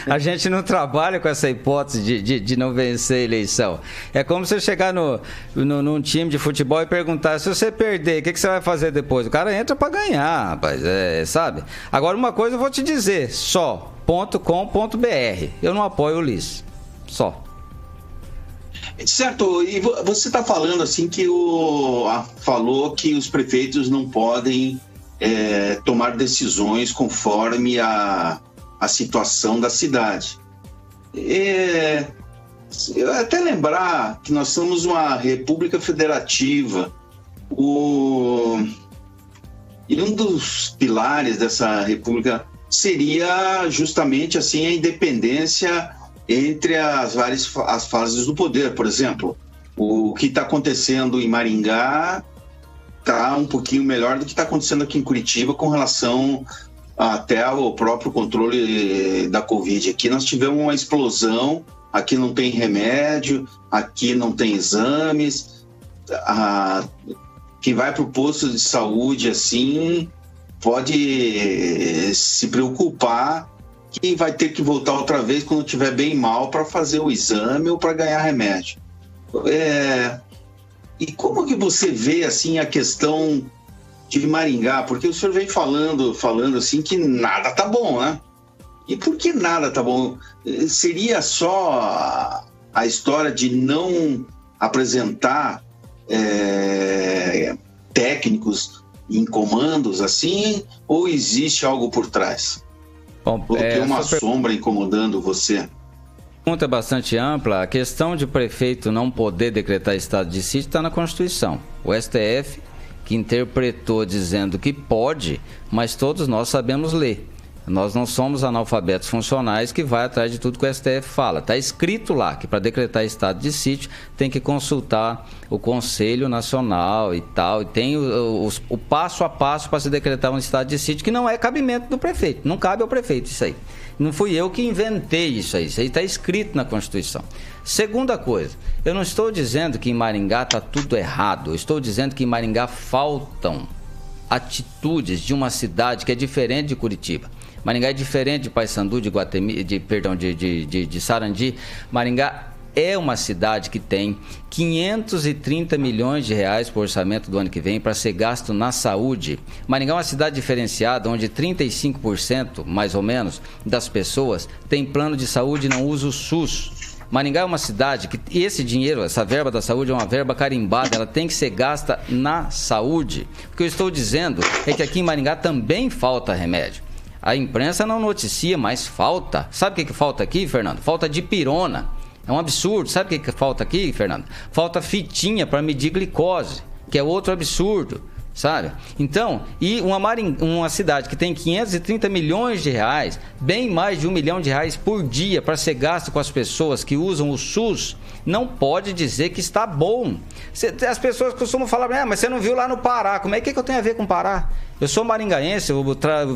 a gente não trabalha com essa hipótese de não vencer a eleição. É como você chegar num time de futebol e perguntar, se você perder, o que você vai fazer depois? O cara entra para ganhar, rapaz, sabe? Agora, uma coisa eu vou te dizer, só.com.br, eu não apoio o Ulisses, só. Certo, e você está falando assim que falou que os prefeitos não podem tomar decisões conforme a situação da cidade. Eu até lembrar que nós somos uma república federativa e um dos pilares dessa república seria justamente assim a independência entre as fases do poder. Por exemplo, o que está acontecendo em Maringá está um pouquinho melhor do que está acontecendo aqui em Curitiba com relação até ao próprio controle da Covid. Aqui nós tivemos uma explosão, aqui não tem remédio, aqui não tem exames. Quem vai para o posto de saúde assim pode se preocupar que vai ter que voltar outra vez quando estiver bem mal para fazer o exame ou para ganhar remédio. E como que você vê assim a questão de Maringá? Porque o senhor vem falando assim que nada tá bom, né? E por que nada tá bom? Seria só a história de não apresentar técnicos em comandos assim, ou existe algo por trás? Bom, ou tem uma sombra incomodando você? Pergunta bastante ampla. A questão de prefeito não poder decretar estado de sítio está na Constituição. O STF que interpretou dizendo que pode, mas todos nós sabemos ler. Nós não somos analfabetos funcionais que vai atrás de tudo que o STF fala. Está escrito lá que para decretar estado de sítio tem que consultar o Conselho Nacional e tal. E tem o passo a passo para se decretar um estado de sítio que não é cabimento do prefeito. Não cabe ao prefeito isso aí. Não fui eu que inventei isso aí. Isso aí está escrito na Constituição. Segunda coisa, eu não estou dizendo que em Maringá está tudo errado. Eu estou dizendo que em Maringá faltam atitudes de uma cidade que é diferente de Curitiba. Maringá é diferente de Paysandu, de Guatemi, de Sarandi. Maringá é uma cidade que tem 530 milhões de reais por orçamento do ano que vem para ser gasto na saúde. Maringá é uma cidade diferenciada, onde 35%, mais ou menos, das pessoas tem plano de saúde e não usa o SUS. Maringá é uma cidade que esse dinheiro, essa verba da saúde é uma verba carimbada, ela tem que ser gasta na saúde. O que eu estou dizendo é que aqui em Maringá também falta remédio. A imprensa não noticia, mas falta. Sabe o que falta aqui, Fernando? Falta dipirona. É um absurdo. Sabe o que falta aqui, Fernando? Falta fitinha para medir glicose, que é outro absurdo, sabe? Então, e uma cidade que tem 530 milhões de reais, bem mais de R$1 milhão por dia para ser gasto com as pessoas que usam o SUS, não pode dizer que está bom. As pessoas costumam falar, mas você não viu lá no Pará. Como é que eu tenho a ver com o Pará? Eu sou maringaense, eu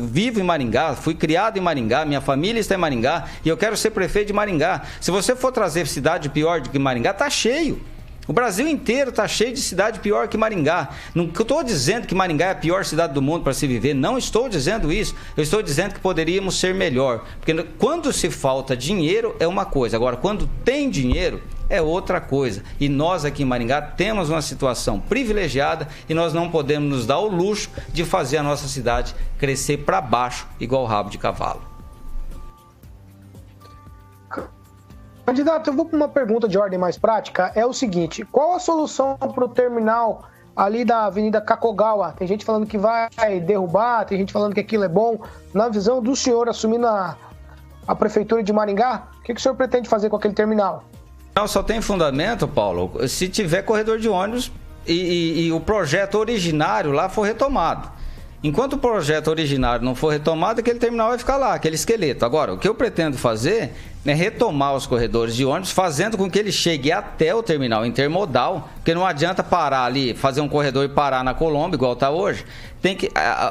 vivo em Maringá, fui criado em Maringá, minha família está em Maringá e eu quero ser prefeito de Maringá. Se você for trazer cidade pior do que Maringá, tá cheio. O Brasil inteiro está cheio de cidade pior que Maringá. Não estou dizendo que Maringá é a pior cidade do mundo para se viver. Não estou dizendo isso. Eu estou dizendo que poderíamos ser melhor. Porque quando se falta dinheiro é uma coisa. Agora, quando tem dinheiro é outra coisa. E nós aqui em Maringá temos uma situação privilegiada e nós não podemos nos dar o luxo de fazer a nossa cidade crescer para baixo igual rabo de cavalo. Candidato, eu vou para uma pergunta de ordem mais prática. É o seguinte, qual a solução para o terminal ali da Avenida Kakogawa? Tem gente falando que vai derrubar, tem gente falando que aquilo é bom. Na visão do senhor assumindo a Prefeitura de Maringá, o que o senhor pretende fazer com aquele terminal? Não, só tem fundamento, Paulo, se tiver corredor de ônibus e o projeto originário lá for retomado. Enquanto o projeto originário não for retomado, aquele terminal vai ficar lá, aquele esqueleto. Agora, o que eu pretendo fazer é retomar os corredores de ônibus, fazendo com que ele chegue até o terminal intermodal, porque não adianta parar ali, fazer um corredor e parar na Colombo, igual está hoje.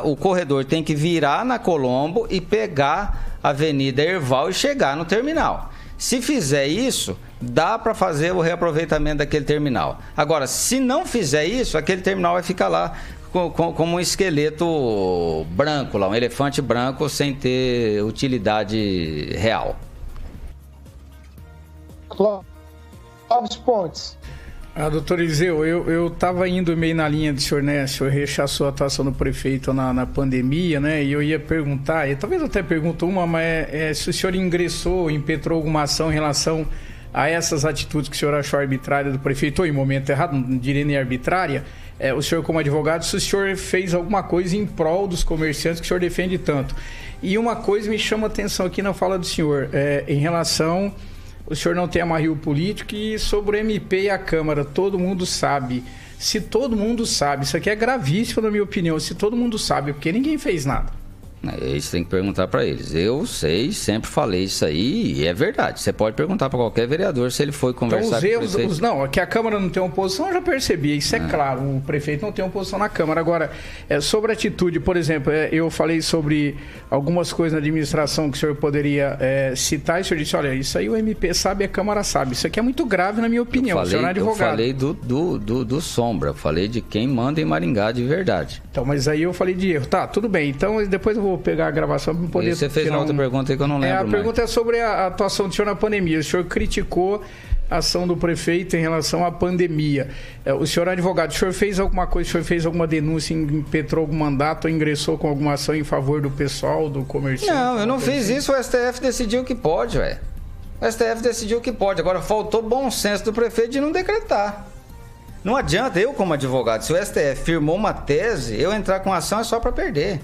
O corredor tem que virar na Colombo e pegar a Avenida Herval e chegar no terminal. Se fizer isso, dá para fazer o reaproveitamento daquele terminal. Agora, se não fizer isso, aquele terminal vai ficar lá como um esqueleto branco, lá, um elefante branco sem ter utilidade real. Clóvis Pontes. Doutor Eliseu, eu estava indo meio na linha do senhor, né? O senhor rechaçou a atuação do prefeito na pandemia, né? E eu ia perguntar, e talvez eu até pergunto uma, mas se o senhor ingressou, impetrou alguma ação em relação a essas atitudes que o senhor achou arbitrária do prefeito, ou em momento errado, não diria nem arbitrária, o senhor como advogado, se o senhor fez alguma coisa em prol dos comerciantes que o senhor defende tanto. E uma coisa me chama a atenção aqui na fala do senhor, em relação... O senhor não tem amarrio político e sobre o MP e a Câmara, todo mundo sabe. Se todo mundo sabe, isso aqui é gravíssimo na minha opinião, se todo mundo sabe, porque ninguém fez nada. Isso tem que perguntar para eles. Eu sei, sempre falei isso aí e é verdade. Você pode perguntar para qualquer vereador se ele foi conversar com o prefeito. Não, que a Câmara não tem oposição, eu já percebi. Isso é claro, o prefeito não tem oposição na Câmara. Agora, sobre a atitude, por exemplo, eu falei sobre algumas coisas na administração que o senhor poderia citar e o senhor disse, olha, isso aí o MP sabe e a Câmara sabe. Isso aqui é muito grave na minha opinião, o senhor não é advogado. Eu falei do Sombra, eu falei de quem manda em Maringá de verdade. Então, mas aí eu falei de erro. Tá, tudo bem. Então, depois eu vou pegar a gravação para poder... E você fez uma outra pergunta aí que eu não lembro. A pergunta é sobre a atuação do senhor na pandemia. O senhor criticou a ação do prefeito em relação à pandemia. O senhor é advogado, o senhor fez alguma coisa, o senhor fez alguma denúncia, impetrou algum mandato ou ingressou com alguma ação em favor do pessoal, do comerciante? Não, eu não fiz isso, o STF decidiu que pode, velho. O STF decidiu que pode. Agora, faltou bom senso do prefeito de não decretar. Não adianta eu, como advogado, se o STF firmou uma tese, eu entrar com ação é só para perder.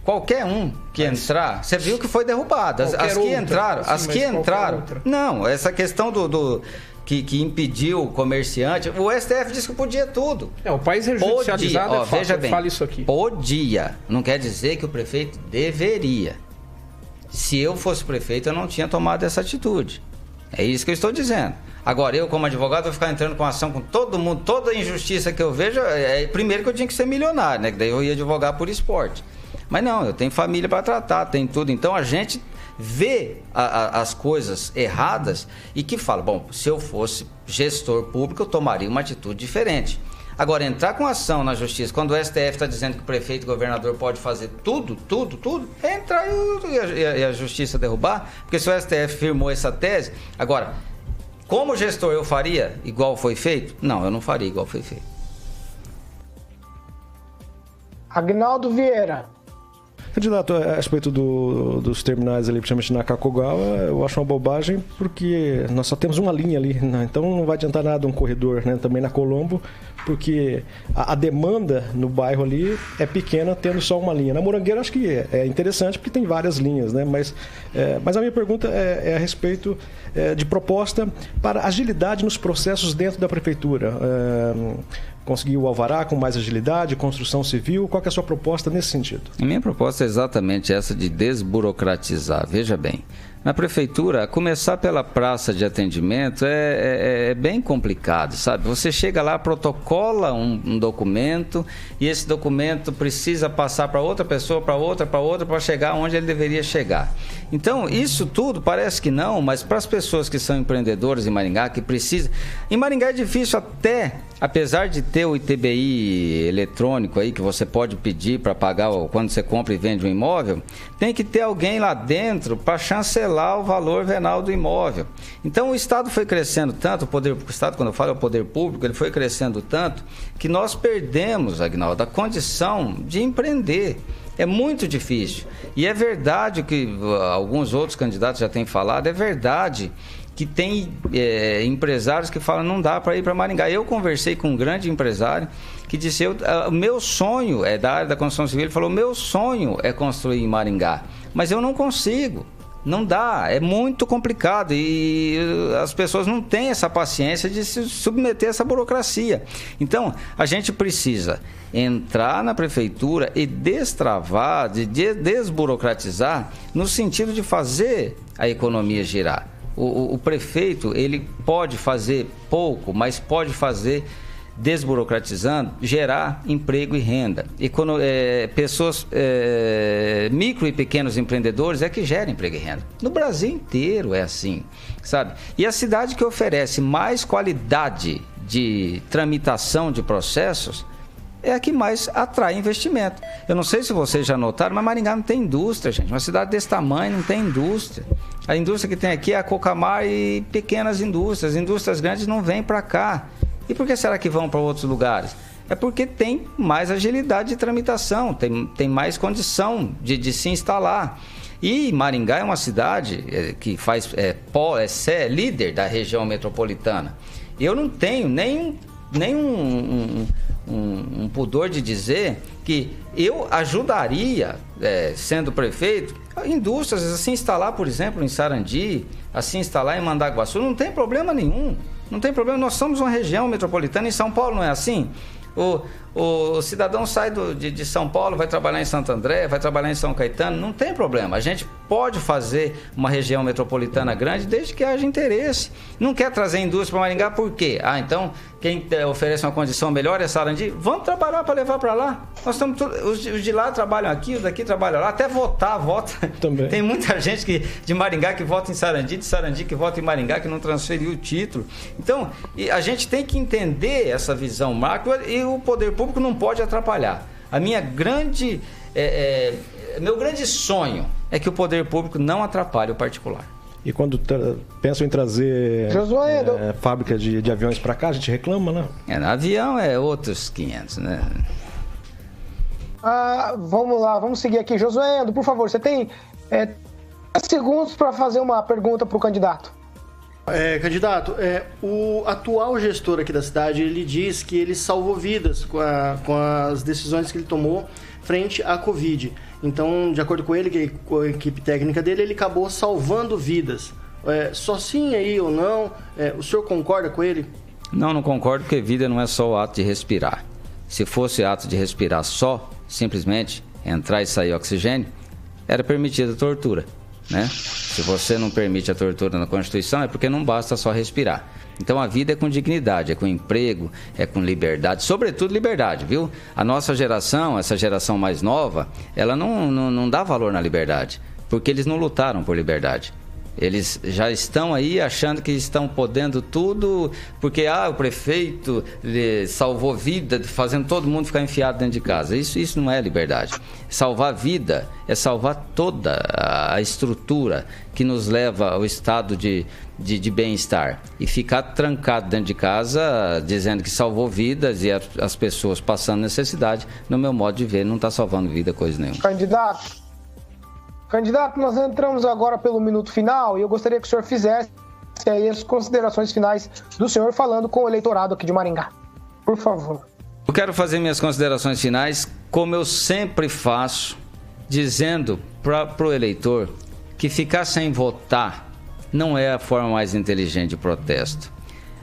Qualquer um que entrar, você viu que foi derrubado. As que entraram, não, essa questão que impediu o comerciante, o STF disse que podia tudo. O país é judicializado, veja bem, fala isso aqui. Podia, não quer dizer que o prefeito deveria. Se eu fosse prefeito, eu não tinha tomado essa atitude. É isso que eu estou dizendo. Agora, eu como advogado vou ficar entrando com ação com todo mundo, toda injustiça que eu vejo, primeiro que eu tinha que ser milionário, né? Que daí eu ia advogar por esporte. Mas não, eu tenho família para tratar, tem tudo. Então a gente vê as coisas erradas e que fala, bom, se eu fosse gestor público, eu tomaria uma atitude diferente. Agora, entrar com ação na justiça, quando o STF está dizendo que o prefeito e o governador pode fazer tudo, é entrar e a justiça derrubar, porque se o STF firmou essa tese... Agora, como gestor eu faria igual foi feito? Não, eu não faria igual foi feito. Agnaldo Vieira. Candidato, a respeito dos terminais ali, principalmente na Kakogawa, eu acho uma bobagem porque nós só temos uma linha ali, né? Então não vai adiantar nada um corredor, né? Também na Colombo, porque a demanda no bairro ali é pequena tendo só uma linha. Na Morangueira acho que é interessante porque tem várias linhas, né? Mas a minha pergunta é a respeito de proposta para agilidade nos processos dentro da prefeitura. Conseguir o alvará com mais agilidade, construção civil, qual que é a sua proposta nesse sentido? A minha proposta é exatamente essa de desburocratizar. Veja bem, na prefeitura, começar pela praça de atendimento é bem complicado, sabe? Você chega lá, protocola um documento e esse documento precisa passar para outra pessoa, para outra, para chegar onde ele deveria chegar. Então, isso tudo parece que não, mas para as pessoas que são empreendedores em Maringá, que precisam... Em Maringá é difícil até, apesar de ter o ITBI eletrônico aí, que você pode pedir para pagar quando você compra e vende um imóvel, tem que ter alguém lá dentro para chancelar o valor venal do imóvel. Então, o Estado foi crescendo tanto, o Estado, quando eu falo é o poder público, ele foi crescendo tanto, que nós perdemos, Agnaldo, a condição de empreender. É muito difícil. E é verdade que alguns outros candidatos já têm falado, é verdade que tem empresários que falam não dá para ir para Maringá. Eu conversei com um grande empresário que disse, o meu sonho é da área da construção civil, ele falou, meu sonho é construir em Maringá, mas eu não consigo. Não dá, é muito complicado e as pessoas não têm essa paciência de se submeter a essa burocracia. Então, a gente precisa entrar na prefeitura e destravar, de desburocratizar, no sentido de fazer a economia girar. O prefeito, ele pode fazer pouco, mas pode fazer desburocratizando, gerar emprego e renda. E quando pessoas, micro e pequenos empreendedores é que geram emprego e renda. No Brasil inteiro é assim, sabe? E a cidade que oferece mais qualidade de tramitação de processos é a que mais atrai investimento. Eu não sei se vocês já notaram, mas Maringá não tem indústria, gente. Uma cidade desse tamanho não tem indústria. A indústria que tem aqui é a Cocamar e pequenas indústrias. Indústrias grandes não vêm para cá. E por que será que vão para outros lugares? É porque tem mais agilidade de tramitação, tem mais condição de se instalar. E Maringá é uma cidade que é líder da região metropolitana. Eu não tenho nem um pudor de dizer que eu ajudaria, sendo prefeito, indústrias a se instalar, por exemplo, em Sarandi, a se instalar em Mandaguaçu, não tem problema nenhum. Não tem problema, nós somos uma região metropolitana. Em São Paulo não é assim? O cidadão sai de São Paulo, vai trabalhar em Santo André, vai trabalhar em São Caetano, não tem problema. A gente pode fazer uma região metropolitana grande desde que haja interesse. Não quer trazer indústria para Maringá, por quê? Então, quem oferece uma condição melhor é Sarandi. Vamos trabalhar para levar para lá. Nós estamos os de lá trabalham aqui, os daqui trabalham lá. Até vota também. Tem muita gente de Maringá que vota em Sarandi, de Sarandi que vota em Maringá, que não transferiu o título. Então, a gente tem que entender essa visão macro e o poder público não pode atrapalhar. Meu grande sonho é que o poder público não atrapalhe o particular. E quando pensam em trazer fábrica de aviões para cá, a gente reclama, né? Avião é outros 500, né? Vamos lá, vamos seguir aqui. Josué Endo, por favor, você tem 10 segundos para fazer uma pergunta para o candidato. Candidato, o atual gestor aqui da cidade, ele diz que ele salvou vidas com as decisões que ele tomou frente à Covid. Então, de acordo com ele, com a equipe técnica dele, ele acabou salvando vidas. Só sim aí ou não? O senhor concorda com ele? Não concordo, porque vida não é só o ato de respirar. Se fosse ato de respirar só, simplesmente entrar e sair oxigênio, era permitida a tortura, né? Se você não permite a tortura na Constituição, é porque não basta só respirar. Então a vida é com dignidade, é com emprego, é com liberdade, sobretudo liberdade, viu? A nossa geração, essa geração mais nova, ela não dá valor na liberdade, porque eles não lutaram por liberdade. Eles já estão aí achando que estão podendo tudo, porque o prefeito salvou vida, fazendo todo mundo ficar enfiado dentro de casa. Isso não é liberdade. Salvar vida é salvar toda a estrutura que nos leva ao estado de bem-estar. E ficar trancado dentro de casa, dizendo que salvou vidas e as pessoas passando necessidade, no meu modo de ver, não está salvando vida coisa nenhuma. Candidato, Candidato, nós entramos agora pelo minuto final e eu gostaria que o senhor fizesse aí as considerações finais do senhor falando com o eleitorado aqui de Maringá. Por favor. Eu quero fazer minhas considerações finais como eu sempre faço, dizendo para o eleitor que ficar sem votar não é a forma mais inteligente de protesto.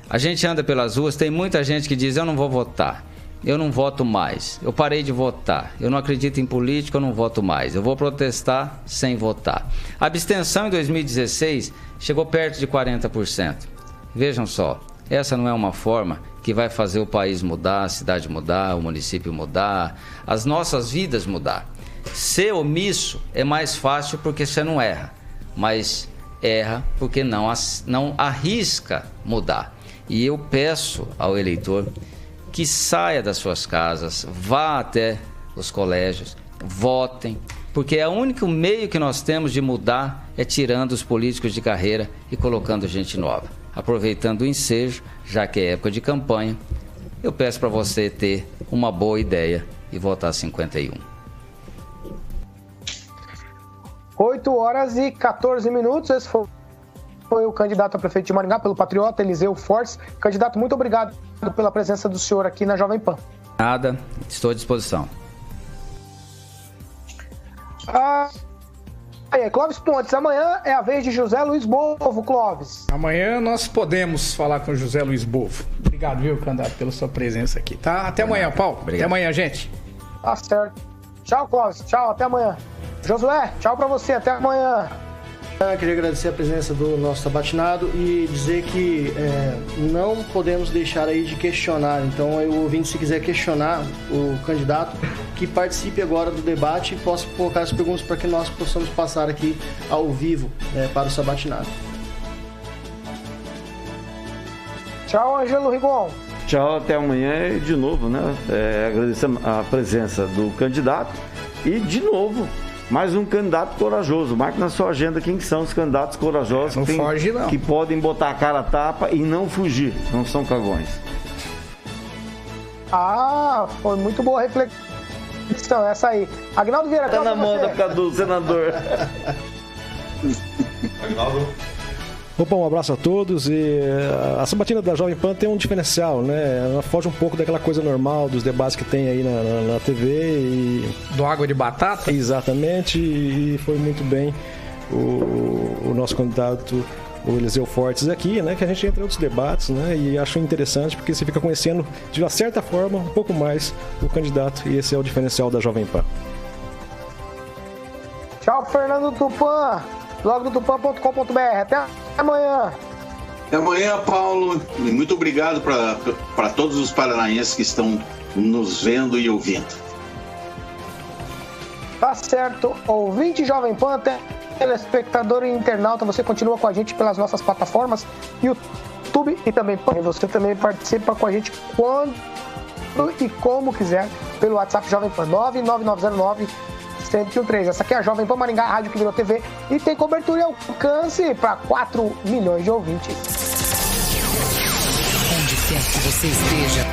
A gente anda pelas ruas, tem muita gente que diz: eu não vou votar, eu não voto mais, eu parei de votar, eu não acredito em política, eu não voto mais, eu vou protestar sem votar. A abstenção em 2016 chegou perto de 40%. Vejam só, essa não é uma forma que vai fazer o país mudar, a cidade mudar, o município mudar, as nossas vidas mudar. Ser omisso é mais fácil porque você não erra, mas erra porque não arrisca mudar. E eu peço ao eleitor que saia das suas casas, vá até os colégios, votem, porque é o único meio que nós temos de mudar é tirando os políticos de carreira e colocando gente nova. Aproveitando o ensejo, já que é época de campanha, eu peço para você ter uma boa ideia e votar 51. 8h14. Esse foi o candidato a prefeito de Maringá pelo Patriota, Eliseu Fortes. Candidato, muito obrigado pela presença do senhor aqui na Jovem Pan. Nada, estou à disposição. Clóvis Pontes, amanhã é a vez de José Luiz Bovo, Clóvis. Amanhã nós podemos falar com o José Luiz Bovo. Obrigado, viu, candidato, pela sua presença aqui, tá? Até amanhã, Paulo. Obrigado. Até amanhã, gente. Tá certo. Tchau, Clóvis. Tchau, até amanhã. Josué, tchau pra você, até amanhã. Eu queria agradecer a presença do nosso sabatinado e dizer que não podemos deixar aí de questionar. Então, o ouvinte, se quiser questionar o candidato, que participe agora do debate e possa colocar as perguntas para que nós possamos passar aqui ao vivo para o sabatinado. Tchau, Ângelo Rigon. Tchau, até amanhã e de novo, né? Agradecendo a presença do candidato e de novo mais um candidato corajoso. Marque na sua agenda quem são os candidatos corajosos não foge, não. Que podem botar a cara a tapa e não fugir, não são cagões. Foi muito boa a reflexão essa aí. Agnaldo Vieira, tá na moda por causa do senador. Agnaldo. Opa, um abraço a todos. E a sabatina da Jovem Pan tem um diferencial, né? Ela foge um pouco daquela coisa normal dos debates que tem aí na TV e... Do água de batata? Exatamente, e foi muito bem o nosso candidato, o Eliseu Fortes aqui, né? Que a gente entra em outros debates, né? E acho interessante porque você fica conhecendo, de uma certa forma, um pouco mais o candidato, e esse é o diferencial da Jovem Pan. Tchau, Fernando Tupan. Blog do tupan.com.br. Até amanhã. Até amanhã, Paulo. E muito obrigado para todos os paranaenses que estão nos vendo e ouvindo. Tá certo. Ouvinte Jovem Pan, telespectador e internauta, você continua com a gente pelas nossas plataformas, YouTube e também Pan. Você também participa com a gente quando e como quiser pelo WhatsApp Jovem Pan 99909 1013. Essa aqui é a Jovem Pan Maringá, a rádio que virou TV e tem cobertura e alcance para 4 milhões de ouvintes. Onde quer que você esteja,